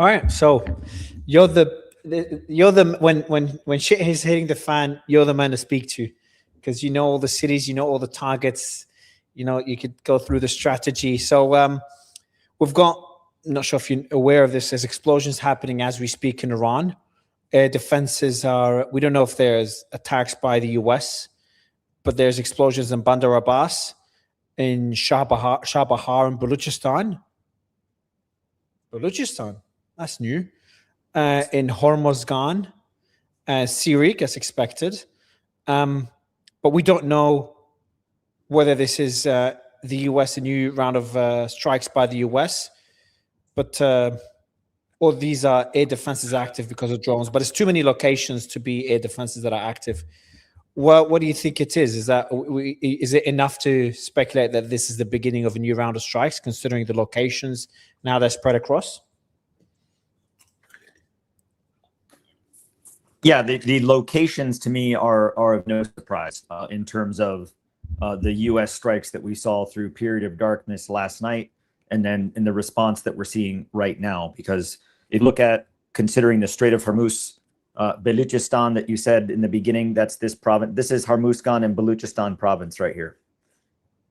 All right, so you're the when shit is hitting the fan, you're the man to speak to, because you know all the cities, you know all the targets, you know you could go through the strategy. So we've got, I'm not sure if you're aware of this, there's explosions happening as we speak in Iran. Air defenses are, we don't know if there's attacks by the US, but there's explosions in Bandar Abbas, in Shah Bahar in Balochistan, that's new. In Hormozgan, Syria, as expected. But we don't know whether this is the US, a new round of strikes by the US, but or these are air defenses active because of drones. But it's too many locations to be air defenses that are active. Well, what do you think it is? Is it enough to speculate that this is the beginning of a new round of strikes, considering the locations now they're spread across? Yeah, the locations to me are of no surprise in terms of the U.S. strikes that we saw through period of darkness last night, and then in the response that we're seeing right now. Because if you look at, considering the Strait of Hormuz, Balochistan that you said in the beginning, that's this province. This is Hormuzgan and Balochistan province right here.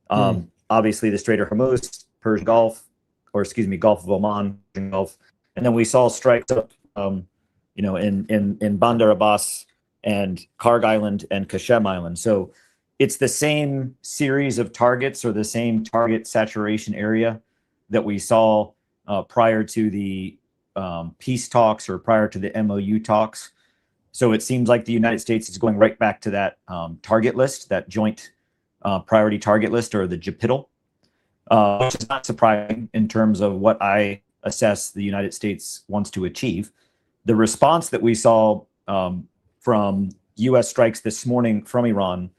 Obviously, the Strait of Hormuz, Persian Gulf, or excuse me, Gulf of Oman, Persian Gulf, and then we saw strikes up. You know, in Bandar Abbas and Karg Island and Kashem Island. So it's the same series of targets, or the same target saturation area that we saw prior to the peace talks, or prior to the MOU talks. So it seems like the United States is going right back to that target list, that joint priority target list, or the JPITL, which is not surprising in terms of what I assess the United States wants to achieve. The response that we saw from U.S. strikes this morning from Iran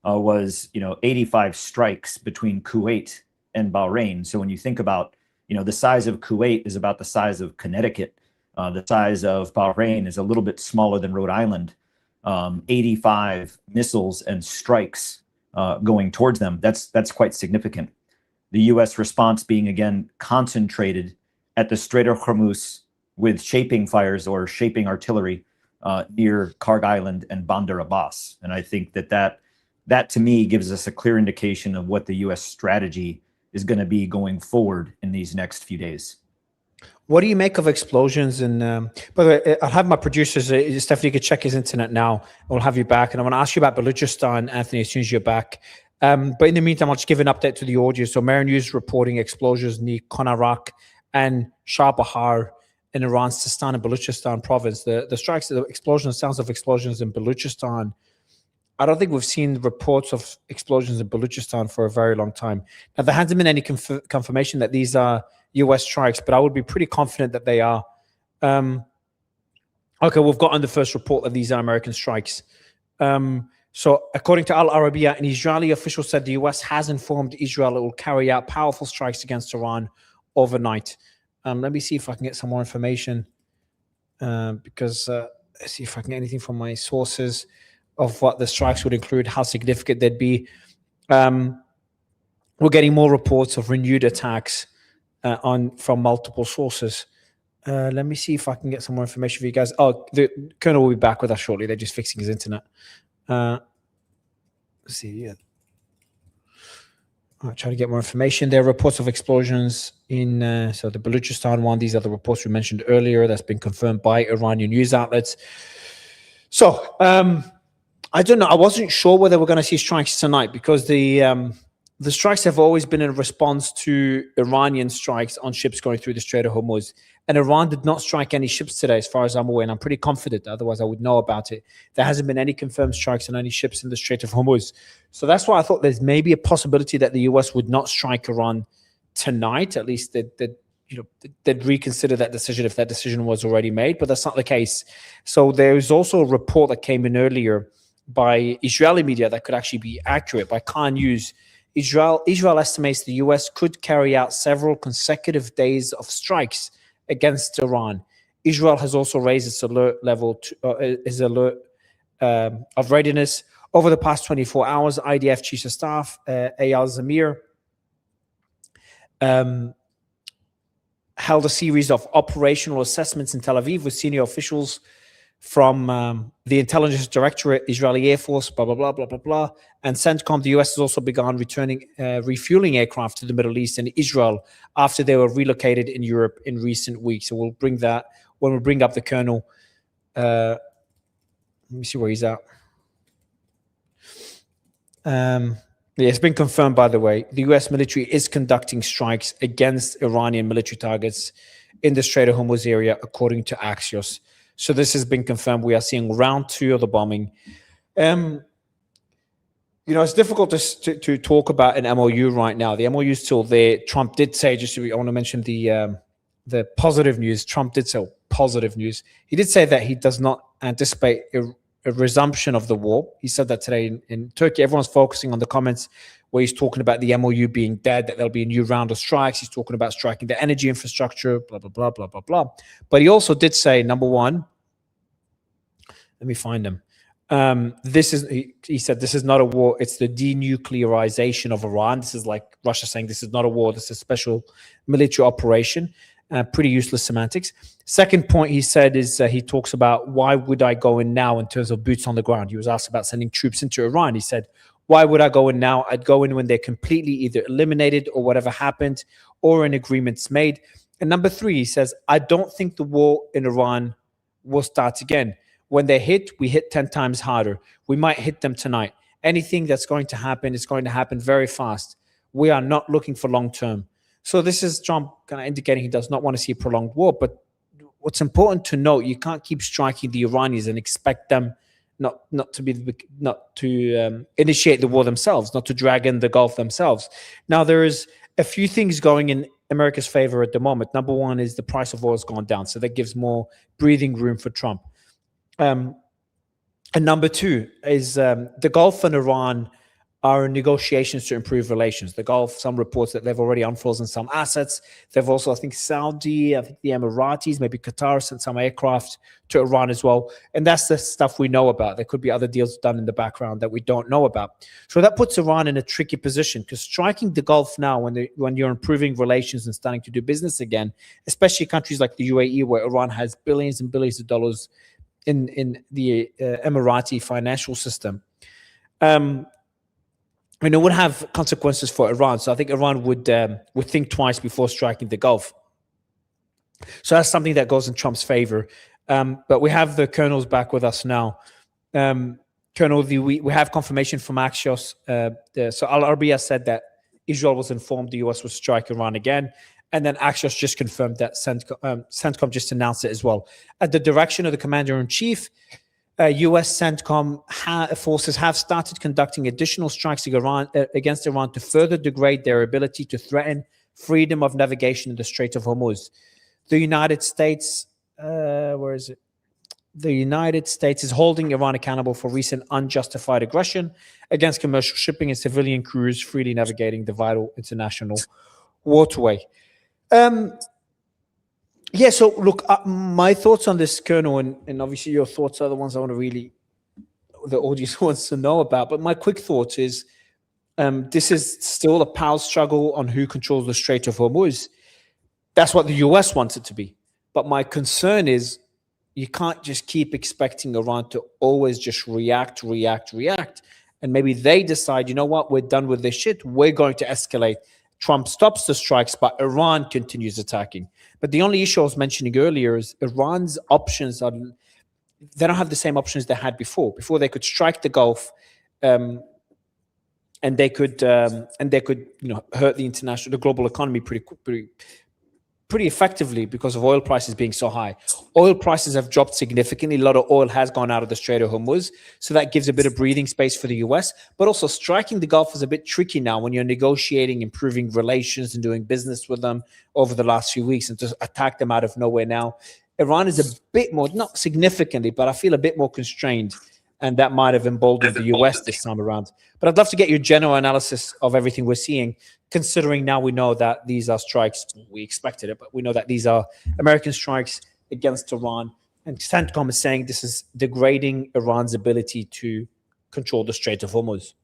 was, 85 strikes between Kuwait and Bahrain. So when you think about, the size of Kuwait is about the size of Connecticut. The size of Bahrain is a little bit smaller than Rhode Island. 85 missiles and strikes going towards them. That's quite significant. The U.S. response being, again, concentrated at the Strait of Hormuz, with shaping fires or shaping artillery near Karg Island and Bandar Abbas. And I think that to me gives us a clear indication of what the U.S. strategy is going to be going forward in these next few days. What do you make of explosions? And by the way, I'll have my producers, Stephanie, could check his internet now. We'll have you back. And I want to ask you about Balochistan, Anthony, as soon as you're back. But in the meantime, I'll just give an update to the audience. So Mera News reporting explosions near Konarak and Shah Bahar in Iran's Sistan and Balochistan province. The strikes, the explosions, sounds of explosions in Balochistan. I don't think we've seen reports of explosions in Balochistan for a very long time. Now, there hasn't been any confirmation that these are U.S. strikes, but I would be pretty confident that they are. Okay, we've gotten the first report that these are American strikes. So according to Al Arabiya, an Israeli official said the U.S. has informed Israel it will carry out powerful strikes against Iran overnight. Let me see if I can get some more information, because let's see if I can get anything from my sources of what the strikes would include, how significant they'd be. We're getting more reports of renewed attacks from multiple sources. Let me see if I can get some more information for you guys. Oh, the Colonel will be back with us shortly. They're just fixing his internet. Let's see. Yeah. I'll try to get more information. There are reports of explosions in so the Balochistan one. These are the reports we mentioned earlier. That's been confirmed by Iranian news outlets. So I don't know. I wasn't sure whether we're going to see strikes tonight, because the strikes have always been in response to Iranian strikes on ships going through the Strait of Hormuz. And Iran did not strike any ships today, as far as I'm aware, and I'm pretty confident. Otherwise, I would know about it. There hasn't been any confirmed strikes on any ships in the Strait of Hormuz. So that's why I thought there's maybe a possibility that the U.S. would not strike Iran tonight. At least they'd reconsider that decision if that decision was already made. But that's not the case. So there's also a report that came in earlier by Israeli media that could actually be accurate, by Khan News. Israel estimates the U.S. could carry out several consecutive days of strikes against Iran. Israel has also raised its alert level of readiness. Over the past 24 hours, IDF Chief of Staff Eyal Zamir held a series of operational assessments in Tel Aviv with senior officials from the Intelligence Directorate, Israeli Air Force, blah, blah, blah, blah, blah, blah. And CENTCOM, the US has also begun refueling aircraft to the Middle East and Israel after they were relocated in Europe in recent weeks. So we'll bring that when we bring up the colonel. Let me see where he's at. Yeah, it's been confirmed, by the way. The US military is conducting strikes against Iranian military targets in the Strait of Hormuz area, according to Axios. So this has been confirmed. We are seeing round 2 of the bombing. You know, it's difficult to talk about an MOU right now. The MOU is still there. Trump did say, I want to mention the positive news. Trump did say positive news. He did say that he does not anticipate a resumption of the war. He said that today in Turkey. Everyone's focusing on the comments where he's talking about the MOU being dead, that there'll be a new round of strikes. He's talking about striking the energy infrastructure, blah, blah, blah, blah, blah, blah. But he also did say, number one, let me find him. He said, this is not a war. It's the denuclearization of Iran. This is like Russia saying this is not a war. This is a special military operation. Pretty useless semantics. Second point he said is he talks about why would I go in now in terms of boots on the ground. He was asked about sending troops into Iran. He said, why would I go in now? I'd go in when they're completely either eliminated or whatever happened or an agreement's made. And number 3, he says, I don't think the war in Iran will start again. When they hit, we hit 10 times harder. We might hit them tonight. Anything that's going to happen is going to happen very fast. We are not looking for long term. So this is Trump kind of indicating he does not want to see a prolonged war. But what's important to note, you can't keep striking the Iranians and expect them not to initiate the war themselves, not to drag in the Gulf themselves. Now, there is a few things going in America's favor at the moment. Number one is the price of oil has gone down. So that gives more breathing room for Trump. And number 2 is the Gulf and Iran are in negotiations to improve relations. The Gulf, some reports that they've already unfrozen some assets. They've also, I think, Saudi, I think the Emiratis, maybe Qatar sent some aircraft to Iran as well. And that's the stuff we know about. There could be other deals done in the background that we don't know about. So that puts Iran in a tricky position because striking the Gulf now when you're improving relations and starting to do business again, especially countries like the UAE where Iran has billions and billions of dollars in the Emirati financial system, it would have consequences for Iran. So I think Iran would think twice before striking the Gulf. So that's something that goes in Trump's favor. But we have the colonels back with us now. Colonel, we have confirmation from Axios. So Al-Arabiya said that Israel was informed the US would strike Iran again. And then Axios just confirmed that CENTCOM just announced it as well. At the direction of the commander-in-chief, U.S. CENTCOM forces have started conducting additional strikes against Iran to further degrade their ability to threaten freedom of navigation in the Strait of Hormuz. The United States, The United States is holding Iran accountable for recent unjustified aggression against commercial shipping and civilian crews freely navigating the vital international waterway. Yeah, so look, my thoughts on this, Colonel, and obviously your thoughts are the ones I want to the audience wants to know about. But my quick thoughts is this is still a power struggle on who controls the Strait of Hormuz. That's what the US wants it to be. But my concern is you can't just keep expecting Iran to always just react. And maybe they decide, you know what, we're done with this shit. We're going to escalate. Trump stops the strikes, but Iran continues attacking. But the only issue I was mentioning earlier is Iran's options they don't have the same options they had before. Before they could strike the Gulf, and they could hurt the global economy pretty effectively because of oil prices being so high. Oil prices have dropped significantly. A lot of oil has gone out of the Strait of Hormuz. So that gives a bit of breathing space for the US. But also striking the Gulf is a bit tricky now when you're negotiating, improving relations and doing business with them over the last few weeks, and to attack them out of nowhere now. Iran is a bit more, not significantly, but I feel a bit more constrained. And that might have emboldened the US this time around. But I'd love to get your general analysis of everything we're seeing, considering now we know that these are strikes. We expected it, but we know that these are American strikes against Iran. And CENTCOM is saying this is degrading Iran's ability to control the Strait of Hormuz.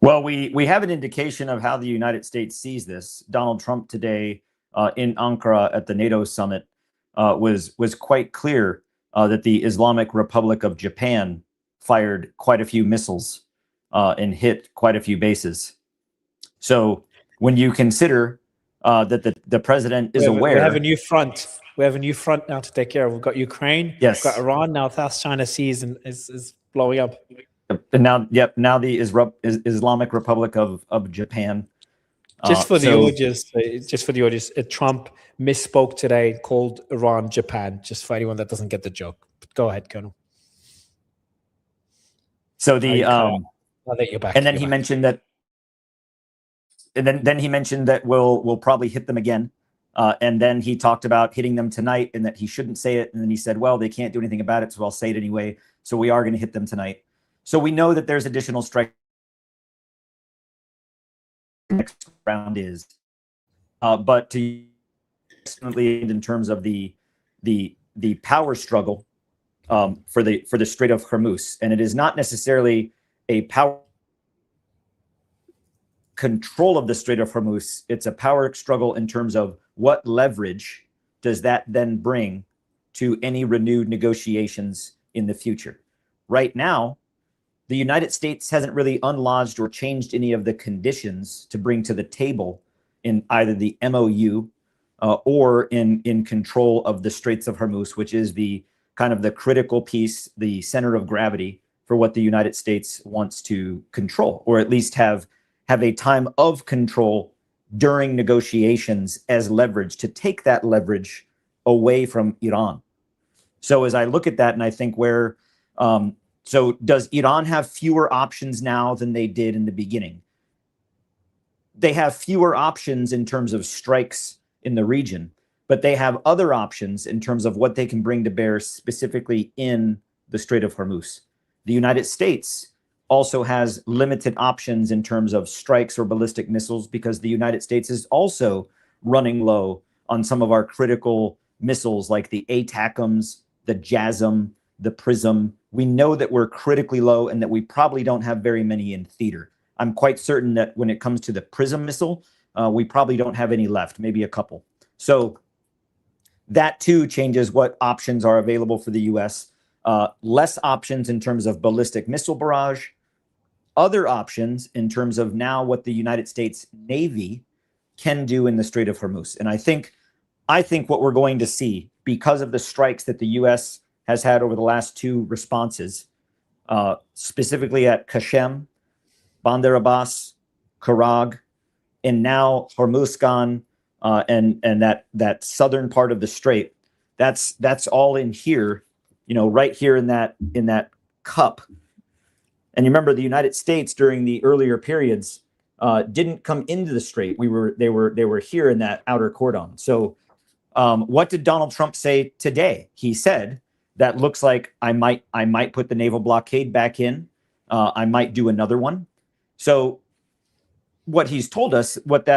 Well, we have an indication of how the United States sees this. Donald Trump today in Ankara at the NATO summit was quite clear that the Islamic Republic of Japan fired quite a few missiles and hit quite a few bases. So when you consider that the president is aware, we have a new front. We have a new front now to take care of. We've got Ukraine. Yes. We've got Iran. Now South China Sea is blowing up. And now, now the Islamic Republic of Japan. Just for the audience, Trump misspoke today and called Iran Japan, just for anyone that doesn't get the joke. But go ahead, Colonel. So the now that you're back, and then he mentioned that, and then he mentioned that we'll probably hit them again. And then he talked about hitting them tonight and that he shouldn't say it. And then he said, well, they can't do anything about it, so I'll say it anyway. So we are going to hit them tonight. So we know that there's additional strike. Next round is, but to in terms of the power struggle for the Strait of Hormuz, and it is not necessarily a power control of the Strait of Hormuz. It's a power struggle in terms of what leverage does that then bring to any renewed negotiations in the future. Right now, the United States hasn't really unlodged or changed any of the conditions to bring to the table in either the MOU or in control of the Straits of Hormuz, which is the kind of the critical piece, the center of gravity for what the United States wants to control, or at least have a time of control during negotiations as leverage to take that leverage away from Iran. So as I look at that and I think where, so does Iran have fewer options now than they did in the beginning? They have fewer options in terms of strikes in the region, but they have other options in terms of what they can bring to bear specifically in the Strait of Hormuz. The United States also has limited options in terms of strikes or ballistic missiles because the United States is also running low on some of our critical missiles like the ATACMS, the JASSM, the PRISM. We know that we're critically low and that we probably don't have very many in theater. I'm quite certain that when it comes to the PRISM missile, we probably don't have any left, maybe a couple. So that too changes what options are available for the US. Less options in terms of ballistic missile barrage, other options in terms of now what the United States Navy can do in the Strait of Hormuz. And I think what we're going to see, because of the strikes that the US has had over the last two responses, specifically at Qashem, Bandar Abbas, Karag, and now Hormuzgan, and that southern part of the strait, that's all in here, right here in that cup. And you remember the United States during the earlier periods didn't come into the strait. They were here in that outer cordon. So what did Donald Trump say today? He said that looks like I might put the naval blockade back in. I might do another one. So what he's told us, what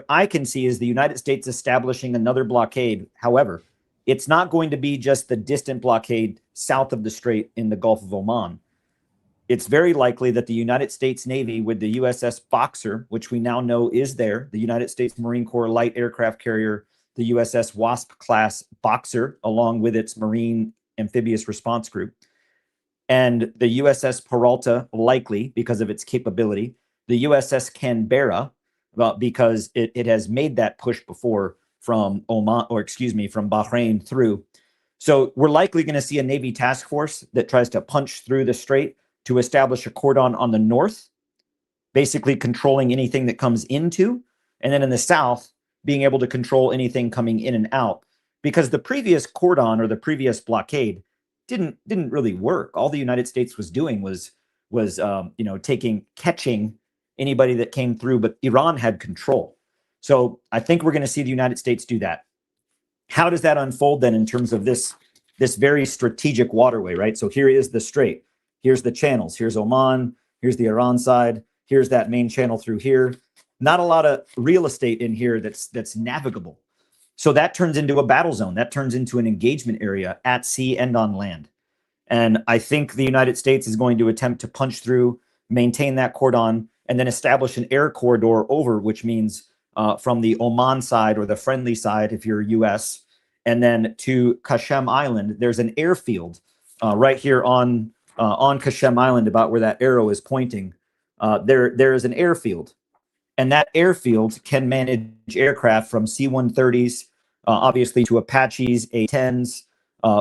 I can see is the United States establishing another blockade. However, it's not going to be just the distant blockade south of the strait in the Gulf of Oman. It's very likely that the United States Navy with the USS Boxer, which we now know is there, the United States Marine Corps light aircraft carrier, the USS Wasp class Boxer, along with its Marine amphibious response group, and the USS Peralta, likely because of its capability, the USS Canberra, because it has made that push before from Oman, or excuse me, from Bahrain through. So we're likely going to see a Navy task force that tries to punch through the strait to establish a cordon on the north, basically controlling anything that comes into, and then in the south, being able to control anything coming in and out. Because the previous cordon or the previous blockade didn't really work. All the United States was doing was catching anybody that came through, but Iran had control. So I think we're going to see the United States do that. How does that unfold then in terms of this very strategic waterway, right? So here is the strait. Here's the channels. Here's Oman. Here's the Iran side. Here's that main channel through here. Not a lot of real estate in here that's navigable. So that turns into a battle zone. That turns into an engagement area at sea and on land. And I think the United States is going to attempt to punch through, maintain that cordon, and then establish an air corridor over, which means from the Oman side or the friendly side if you're U.S., and then to Qasem Island. There's an airfield right here on Qasem Island, about where that arrow is pointing. There is an airfield, and that airfield can manage aircraft from C-130s, obviously, to Apaches, A-10s,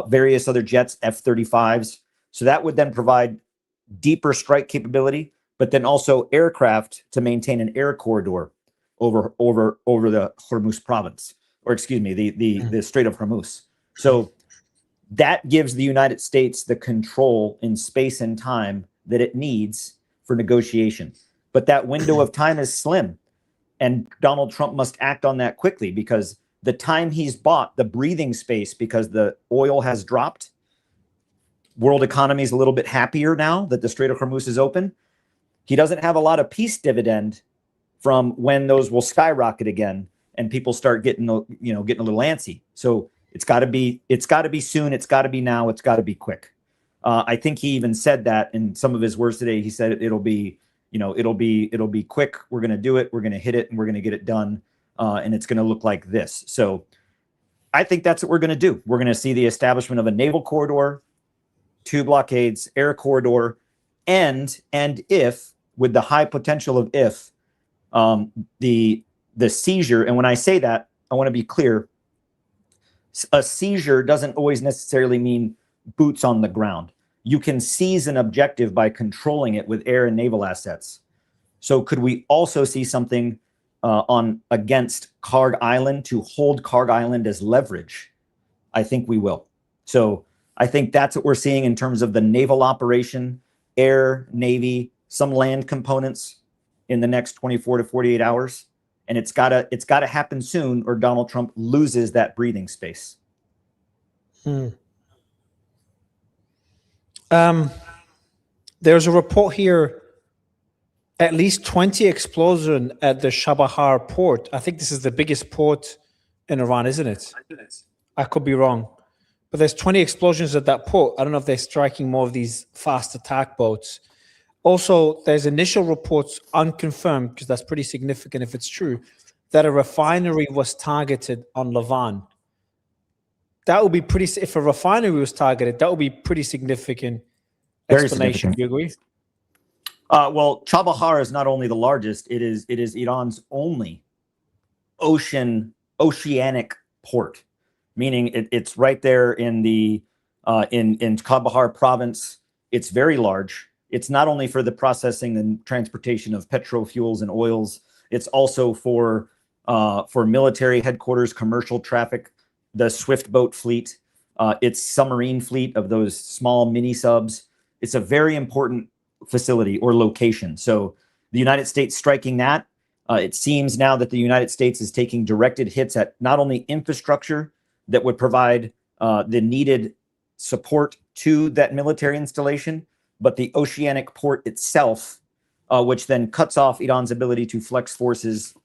various other jets, F-35s. So that would then provide deeper strike capability, but then also aircraft to maintain an air corridor over the Hormuz province, or excuse me, the Strait of Hormuz. So that gives the United States the control in space and time that it needs for negotiation. But that window of time is slim, and Donald Trump must act on that quickly, because the time he's bought, the breathing space, because the oil has dropped, world economy is a little bit happier now that the Strait of Hormuz is open. He doesn't have a lot of peace dividend from when those will skyrocket again and people start getting a little antsy. So it's got to be soon. It's got to be now. It's got to be quick. I think he even said that in some of his words today. He said it'll be quick. We're going to do it. We're going to hit it, and we're going to get it done. And it's going to look like this. So I think that's what we're going to do. We're going to see the establishment of a naval corridor, 2 blockades, air corridor, and if, with the high potential of if, the seizure. And when I say that, I want to be clear. A seizure doesn't always necessarily mean boots on the ground. You can seize an objective by controlling it with air and naval assets. So could we also see something against Karg Island to hold Karg Island as leverage? I think we will. So I think that's what we're seeing in terms of the naval operation, air, navy, some land components in the next 24 to 48 hours. And it's gotta happen soon, or Donald Trump loses that breathing space. There's a report here, at least 20 explosions at the Chabahar port. I think this is the biggest port in Iran, isn't it? I could be wrong. But there's 20 explosions at that port. I don't know if they're striking more of these fast attack boats. Also, there's initial reports, unconfirmed, because that's pretty significant if it's true, that a refinery was targeted on Lavon. That would be if a refinery was targeted, that would be pretty significant explanation. Do you agree? Well, Chabahar is not only the largest, it is Iran's only oceanic port, meaning it's right there in the in Chabahar province. It's very large. It's not only for the processing and transportation of petrofuels and oils. It's also for military headquarters, commercial traffic, the swift boat fleet, its submarine fleet of those small mini subs. It's a very important facility or location. So the United States striking that, it seems now that the United States is taking directed hits at not only infrastructure that would provide the needed support to that military installation, but the oceanic port itself, which then cuts off Iran's ability to flex forces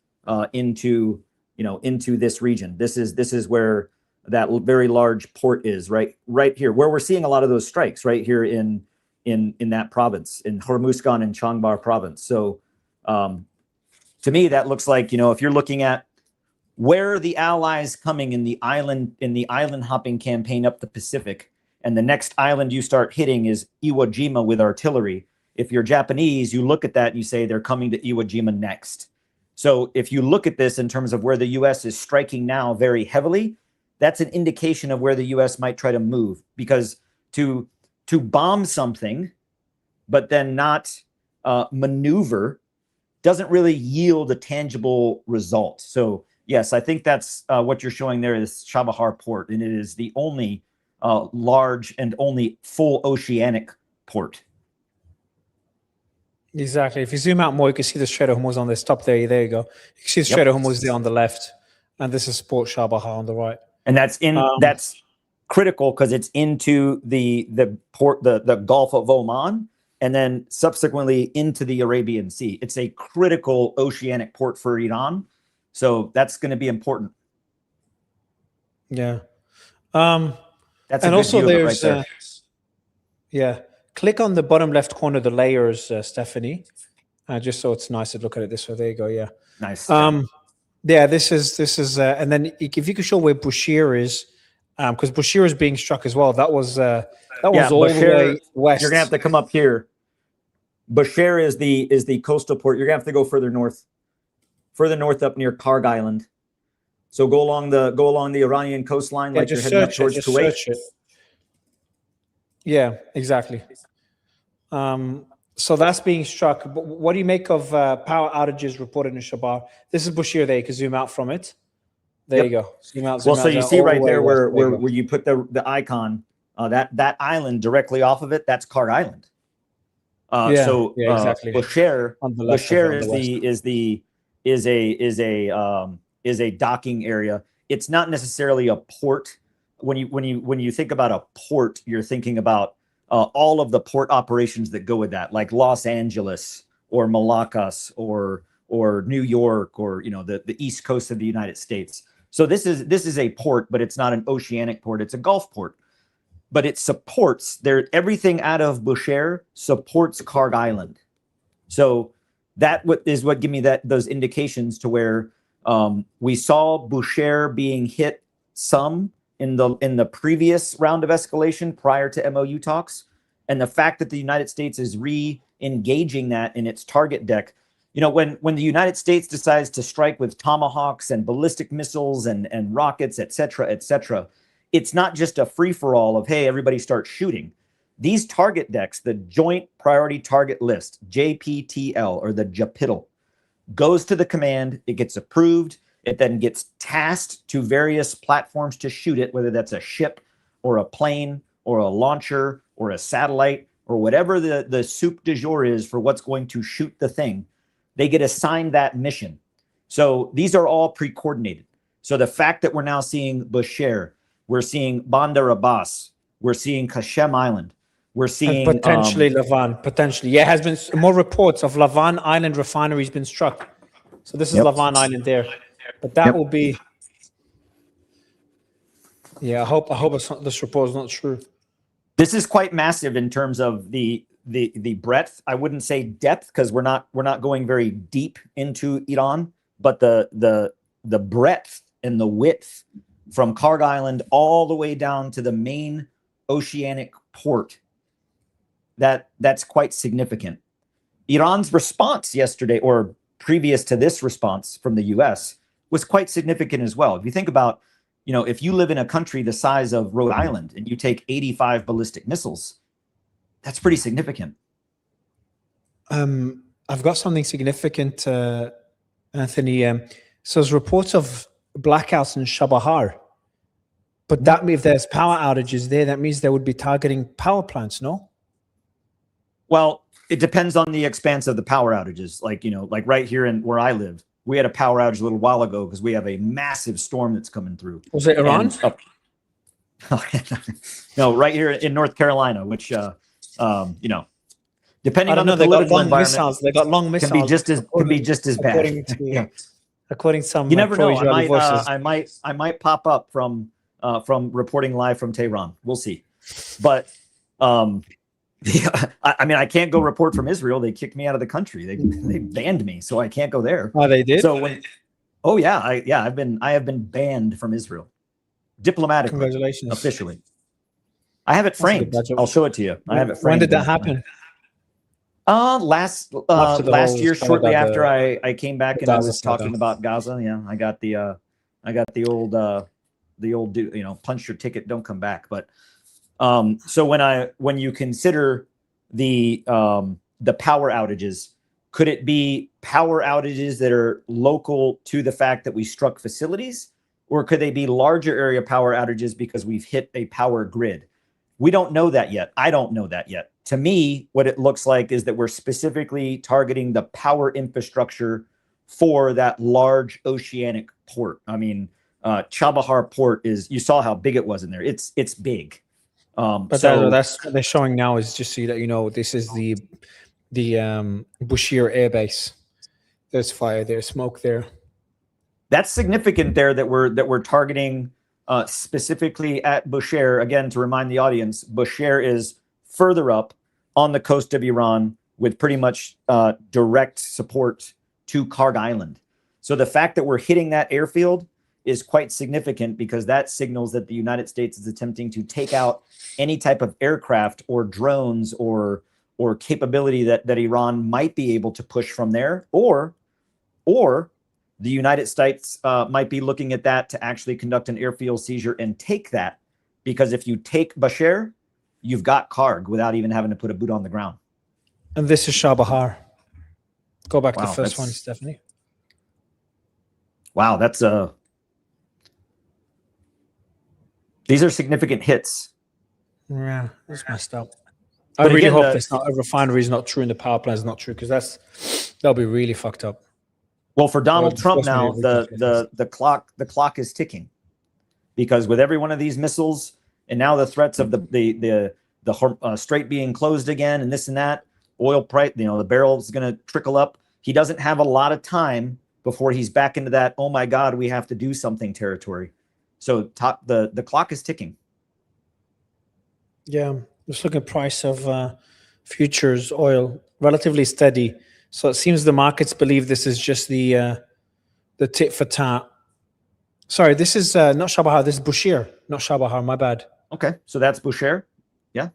into this region. This is where that very large port is, right here, where we're seeing a lot of those strikes, right here in that province, in Hormuzgan and Changbar province. So to me, that looks like, if you're looking at where are the allies coming in the island hopping campaign up the Pacific, and the next island you start hitting is Iwo Jima with artillery. If you're Japanese, you look at that and you say they're coming to Iwo Jima next. So if you look at this in terms of where the U.S. is striking now very heavily, that's an indication of where the U.S. might try to move, because to bomb something but then not maneuver doesn't really yield a tangible result. So yes, I think that's what you're showing there is Chabahar port, and it is the only large and only full oceanic port. Exactly. If you zoom out more, you can see the Strait of Hormuz on this top there. There you go. You can see the Strait of Hormuz there on the left, and this is Port Chabahar on the right. And that's that's critical because it's into the port, the Gulf of Oman, and then subsequently into the Arabian Sea. It's a critical oceanic port for Iran, so that's going to be important. Yeah. That's and also there's right there. Click on the bottom left corner, the layers, Stephanie, just so it's nice to look at it this way. There you go. Yeah. Nice. Yeah, this is, and then if you could show where Bushehr is, because Bushehr is being struck as well. That was all Bushehr, the way west. You're gonna have to come up here. Bushehr is the coastal port. You're gonna have to go further north up near Karg Island. So go along the Iranian coastline, like you're heading up towards Kuwait. Search it. Yeah, exactly. So that's being struck. But what do you make of power outages reported in Shabab? This is Bushehr there. You can zoom out from it. There you go. Zoom out. So you see right there where you put the icon, that island directly off of it, that's Karg Island. Exactly. Bushehr is a docking area. It's not necessarily a port. When you think about a port, you're thinking about all of the port operations that go with that, like Los Angeles or Malakas or New York or the east coast of the United States. So this is a port, but it's not an oceanic port. It's a Gulf port, but it supports everything out of Bushehr supports Karg Island. So that is what give me those indications to where we saw Bushehr being hit some in the previous round of escalation prior to MOU talks, and the fact that the United States is re-engaging that in its target deck. When the United States decides to strike with tomahawks and ballistic missiles and rockets, et cetera, it's not just a free-for-all of, hey, everybody start shooting. These target decks, the Joint Priority Target List, JPTL, or the JPTL, goes to the command, it gets approved, it then gets tasked to various platforms to shoot it, whether that's a ship or a plane or a launcher or a satellite or whatever the soup du jour is for what's going to shoot the thing. They get assigned that mission. So these are all pre-coordinated. So the fact that we're now seeing Bushehr, we're seeing Bandar Abbas, we're seeing Qasem Island, we're seeing potentially Lavan. Potentially, yeah, has been more reports of Lavan Island refineries been struck. So this is Lavan Island there, but that will be. Yeah, I hope this report is not true. This is quite massive in terms of the breadth. I wouldn't say depth because we're not going very deep into Iran, but the breadth and the width from Karg Island all the way down to the main oceanic port. That's quite significant. Iran's response yesterday, or previous to this response from the US, was quite significant as well. If you think about, if you live in a country the size of Rhode Island and you take 85 ballistic missiles, that's pretty significant. I've got something significant, Anthony. So there's reports of blackouts in Shabahar, but that means if there's power outages there, that means they would be targeting power plants, no? Well, it depends on the expanse of the power outages. Like right here in where I live, we had a power outage a little while ago because we have a massive storm that's coming through. Was it Iran? No, right here in North Carolina, which depending on the political environment, they got long missiles. Can be just as bad. According to some, you never know. I might pop up from reporting live from Tehran. We'll see. But I can't go report from Israel. They kicked me out of the country. They banned me, so I can't go there. Oh, they did. So I have been banned from Israel diplomatically. Congratulations. Officially. I have it framed. I'll show it to you. I have it framed. When did that happen? Last year, shortly after I came back and I was talking about Gaza. Yeah, I got the old punch your ticket, don't come back. But so when you consider the power outages, could it be power outages that are local to the fact that we struck facilities, or could they be larger area power outages because we've hit a power grid? We don't know that yet. I don't know that yet. To me, what it looks like is that we're specifically targeting the power infrastructure for that large oceanic port. I mean, Chabahar port you saw how big it was in there. It's big. But that's what they're showing now is just so that this is the Bushehr Air Base. There's fire there, smoke there. That's significant there that we're targeting specifically at Bushehr. Again, to remind the audience, Bushehr is further up on the coast of Iran with pretty much direct support to Karg Island. So the fact that we're hitting that airfield is quite significant, because that signals that the United States is attempting to take out any type of aircraft or drones or capability that Iran might be able to push from there, or the United States might be looking at that to actually conduct an airfield seizure and take that, because if you take Bushehr, you've got Karg without even having to put a boot on the ground. And this is Chabahar. Go back to Wow, the first that's- one, Stephanie. Wow, that's these are significant hits. Yeah, that's messed up. I But really again, hope that's not a refinery is not true and the power plant is not true, because that'll be really fucked up. Well, for Donald Well, Trump force me now, to ridiculous. the clock is ticking, because with every one of these missiles, and now the threats of the strait being closed again, and this and that, oil price, the barrel is going to trickle up. He doesn't have a lot of time before he's back into that, oh my God, we have to do something territory. So the clock is ticking. Yeah, just looking at price of futures oil, relatively steady. So it seems the markets believe this is just the tit for tat. Sorry, this is not Chabahar. This is Bushehr, not Chabahar. My bad. Okay, so that's Bushehr. Yeah,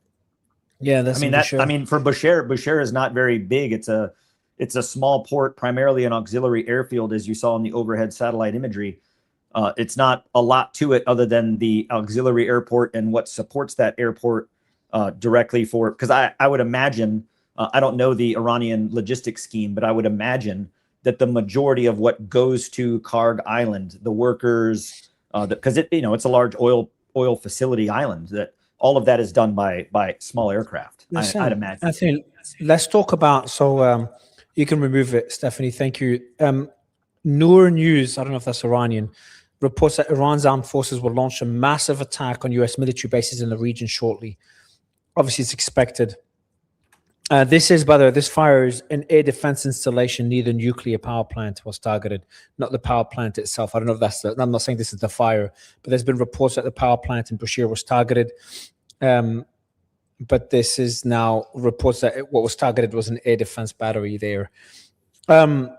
yeah. That's I mean, for Bushehr is not very big. It's a small port, primarily an auxiliary airfield, as you saw in the overhead satellite imagery. It's not a lot to it other than the auxiliary airport and what supports that airport directly for, because I would imagine, I don't know the Iranian logistics scheme, but I would imagine that the majority of what goes to Karg Island, the workers, because it's a large oil facility island, that all of that is done by small aircraft. I'd imagine. I think let's talk about, so you can remove it, Stephanie. Thank you. Noor News, I don't know if that's Iranian, reports that Iran's armed forces will launch a massive attack on US military bases in the region shortly. Obviously, it's expected. This is, by the way, this fire is an air defense installation near the nuclear power plant was targeted, not the power plant itself. I don't know if that's I'm not saying this is the fire, but there's been reports that the power plant in Bushehr was targeted. But this is now reports that what was targeted was an air defense battery there. Now,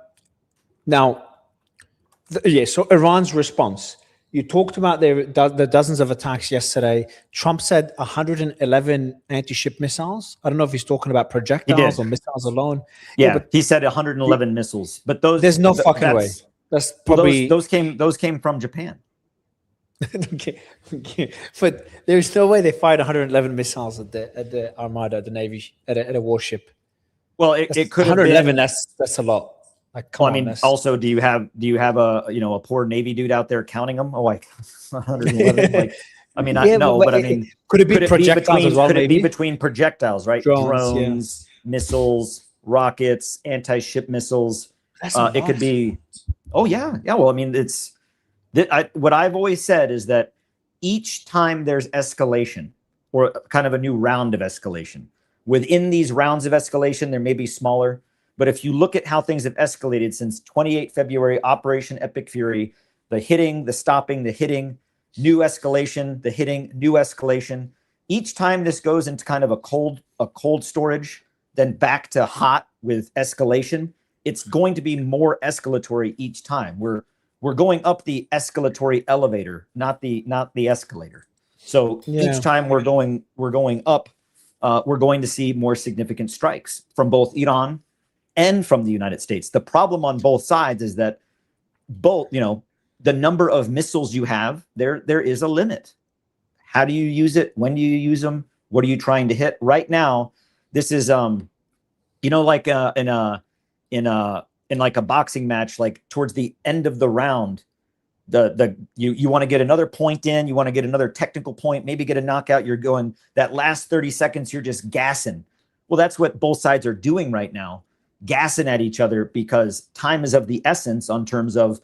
so Iran's response. You talked about the dozens of attacks yesterday. Trump said 111 anti-ship missiles. I don't know if he's talking about projectiles or missiles alone. Yeah, but he said 111 missiles. But there's no fucking way. That's probably those came from Japan. okay. But there's no way they fired 111 missiles at the Armada, at the Navy, at a warship. Well, it could have 111. been. That's a lot. Like, well, I mean, also, do you have a poor Navy dude out there counting them? Oh, like 111. Like, I mean, but I mean, could it be projectiles as well? Could it be between projectiles, right? Drones, missiles, rockets, anti-ship missiles. It could be. Oh yeah. Well, I mean, it's what I've always said is that each time there's escalation, or kind of a new round of escalation, within these rounds of escalation, there may be smaller. But if you look at how things have escalated since 28 February, Operation Epic Fury, the hitting, the stopping, the hitting, new escalation, the hitting, new escalation. Each time this goes into kind of a cold storage, then back to hot with escalation, it's going to be more escalatory each time. We're going up the escalatory elevator, not the escalator. So each time we're going up, we're going to see more significant strikes from both Iran and from the United States. The problem on both sides is that the number of missiles you have, there is a limit. How do you use it? When do you use them? What are you trying to hit? Right now, this is like in like a boxing match, like towards the end of the round, you want to get another point in, you want to get another technical point, maybe get a knockout. You're going that last 30 seconds, you're just gassing. Well, that's what both sides are doing right now. Gassing at each other, because time is of the essence on terms of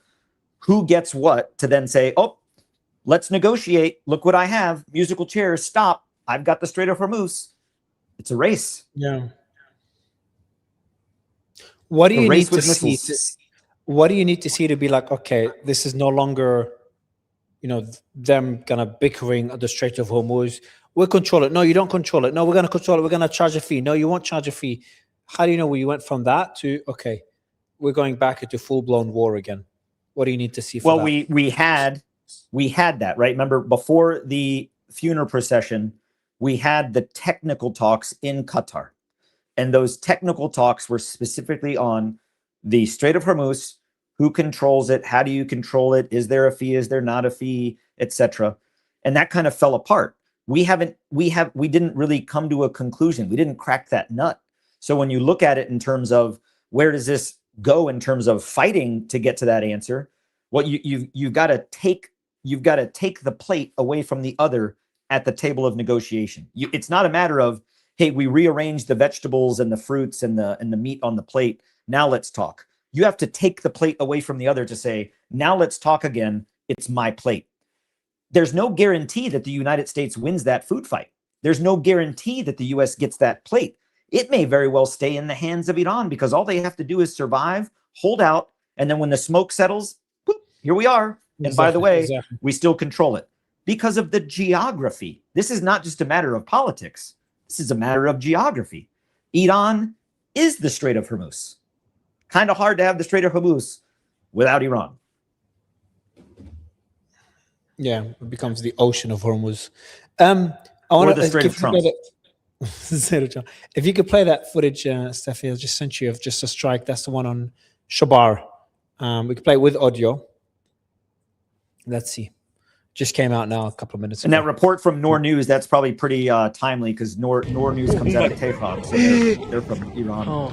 who gets what, to then say, oh, let's negotiate. Look what I have. Musical chairs, stop. I've got the Strait of Hormuz. It's a race. Yeah. What do you need to see? What do you need to see to be like, okay, this is no longer, them kind of bickering at the Strait of Hormuz. We'll control it. No, you don't control it. No, we're going to control it. We're going to charge a fee. No, you won't charge a fee. How do you know where you went from that to, okay, we're going back into full-blown war again? What do you need to see for well, that? we had that, right? Remember, before the funeral procession, we had the technical talks in Qatar. And those technical talks were specifically on the Strait of Hormuz, who controls it, how do you control it, is there a fee, is there not a fee, etc. And that kind of fell apart. We didn't really come to a conclusion. We didn't crack that nut. So when you look at it in terms of where does this go in terms of fighting to get to that answer, what you've got to take the plate away from the other at the table of negotiation. It's not a matter of, hey, we rearrange the vegetables and the fruits and the meat on the plate. Now let's talk. You have to take the plate away from the other to say, now let's talk again. It's my plate. There's no guarantee that the United States wins that food fight. There's no guarantee that the US gets that plate. It may very well stay in the hands of Iran because all they have to do is survive, hold out, and then when the smoke settles, boop, here we are. And by the way, we still control it because of the geography. This is not just a matter of politics. This is a matter of geography. Iran is the Strait of Hormuz. Kind of hard to have the Strait of Hormuz without Iran. Yeah, it becomes the ocean of Hormuz. I want the Strait of Trump. If you could play that footage, Steffi, I just sent you of just a strike. That's the one on Shabar. We could play it with audio. Let's see. Just came out now a couple of minutes ago. And that report from Noor News, that's probably pretty timely because Noor News comes out of Tehran, so they're from Iran.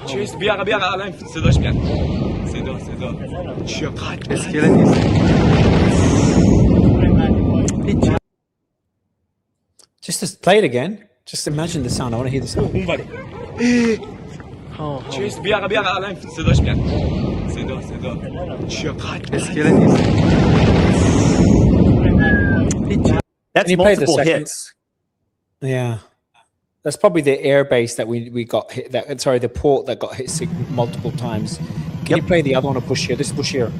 Just to play it again. Just imagine the sound. I want to hear the sound. That's multiple hits. Yeah. That's probably the air base that we got hit. The port that got hit multiple times. Can you play the other one or push here? This push here.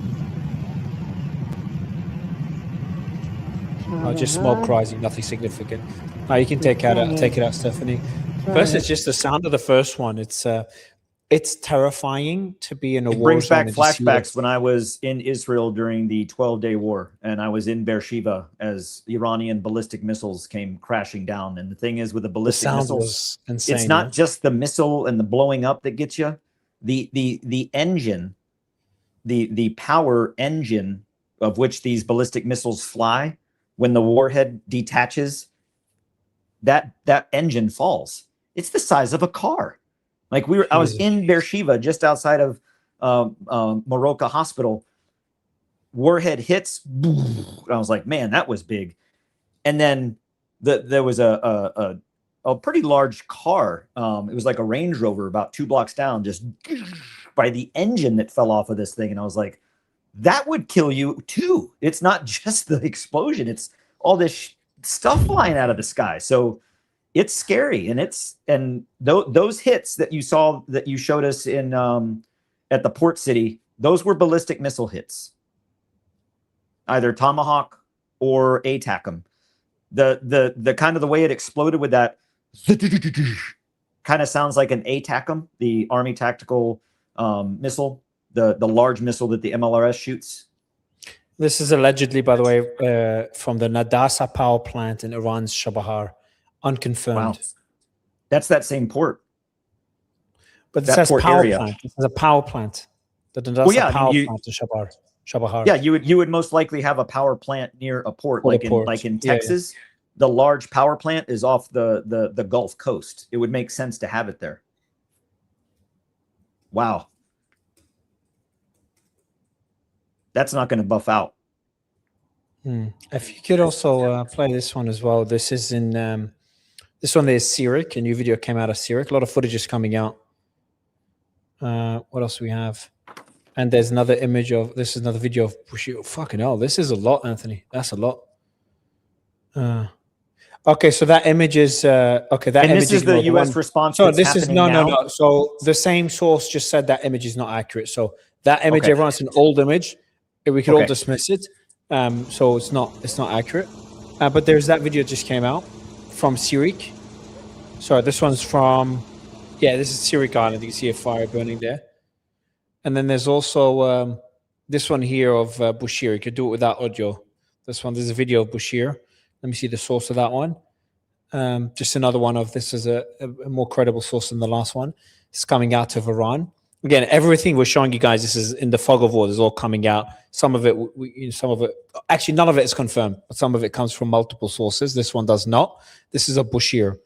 Oh, just smoke rising, nothing significant. Now you can take it out, Stephanie. First, it's just the sound of the first one. It's terrifying to be in a war zone. It brings back flashbacks when I was in Israel during the 12-day war, and I was in Beersheba as Iranian ballistic missiles came crashing down. And the thing is, with the ballistic missiles, insane, it's not just the missile and the blowing up that gets you. The engine, the power engine of which these ballistic missiles fly, when the warhead detaches, that engine falls. It's the size of a car. Like I was in Beersheba, just outside of Morocco Hospital. Warhead hits. And I was like, man, that was big. And then there was a pretty large car. It was like a Range Rover about 2 blocks down, just by the engine that fell off of this thing. And I was like, that would kill you too. It's not just the explosion. It's all this stuff flying out of the sky. So it's scary. And those hits that you saw, that you showed us in at the port city, those were ballistic missile hits, either Tomahawk or ATACM. The kind of the way it exploded with that kind of sounds like an ATACM, the Army tactical missile, the large missile that the MLRS shoots. This is allegedly, by the way, from the Nadasa power plant in Iran's Chabahar. Unconfirmed. Wow. That's that same port. But it says power plant. It says a power plant. The Nadasa power plant in Chabahar. Yeah, you would most likely have a power plant near a port, like in Texas. Yeah. The large power plant is off the Gulf Coast. It would make sense to have it there. Wow. That's not going to buff out. If you could also play this one as well. This is in this one. There's Syriac. A new video came out of Syriac. A lot of footage is coming out. What else do we have? And there's another image of, this is another video of Bushir. Fucking hell, this is a lot, Anthony. That's a lot. Okay, so that image is okay. That image is the U.S. response. So this is no. So the same source just said that image is not accurate. So that image, everyone's an old image. We could all dismiss it. So it's not accurate. But there's that video just came out from Syriac. Sorry, this one's from this is Syriac Island. You can see a fire burning there. And then there's also This one here of Bashir. You could do it without audio. This one, there's a video of Bashir. Let me see the source of that one. Just another one of this is a more credible source than the last one. It's coming out of Iran. Again, everything we're showing you guys, this is in the fog of war. This is all coming out. Some of it, actually, none of it is confirmed, but some of it comes from multiple sources. This one does not. This is a Bashir.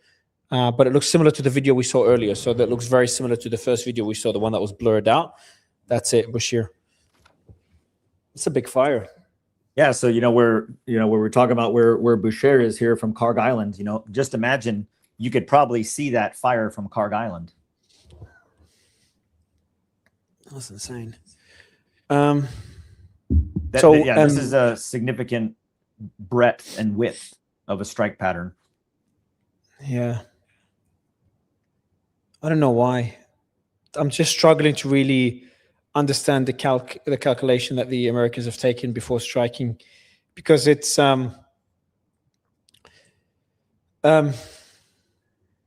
But it looks similar to the video we saw earlier. So that looks very similar to the first video we saw, the one that was blurred out. That's it, Bashir. It's a big fire. Yeah, so where we're talking about where Bashir is here from Karg Island, just imagine you could probably see that fire from Karg Island. That's insane. This is a significant breadth and width of a strike pattern. Yeah. I don't know why. I'm just struggling to really understand the calculation that the Americans have taken before striking, because it's well,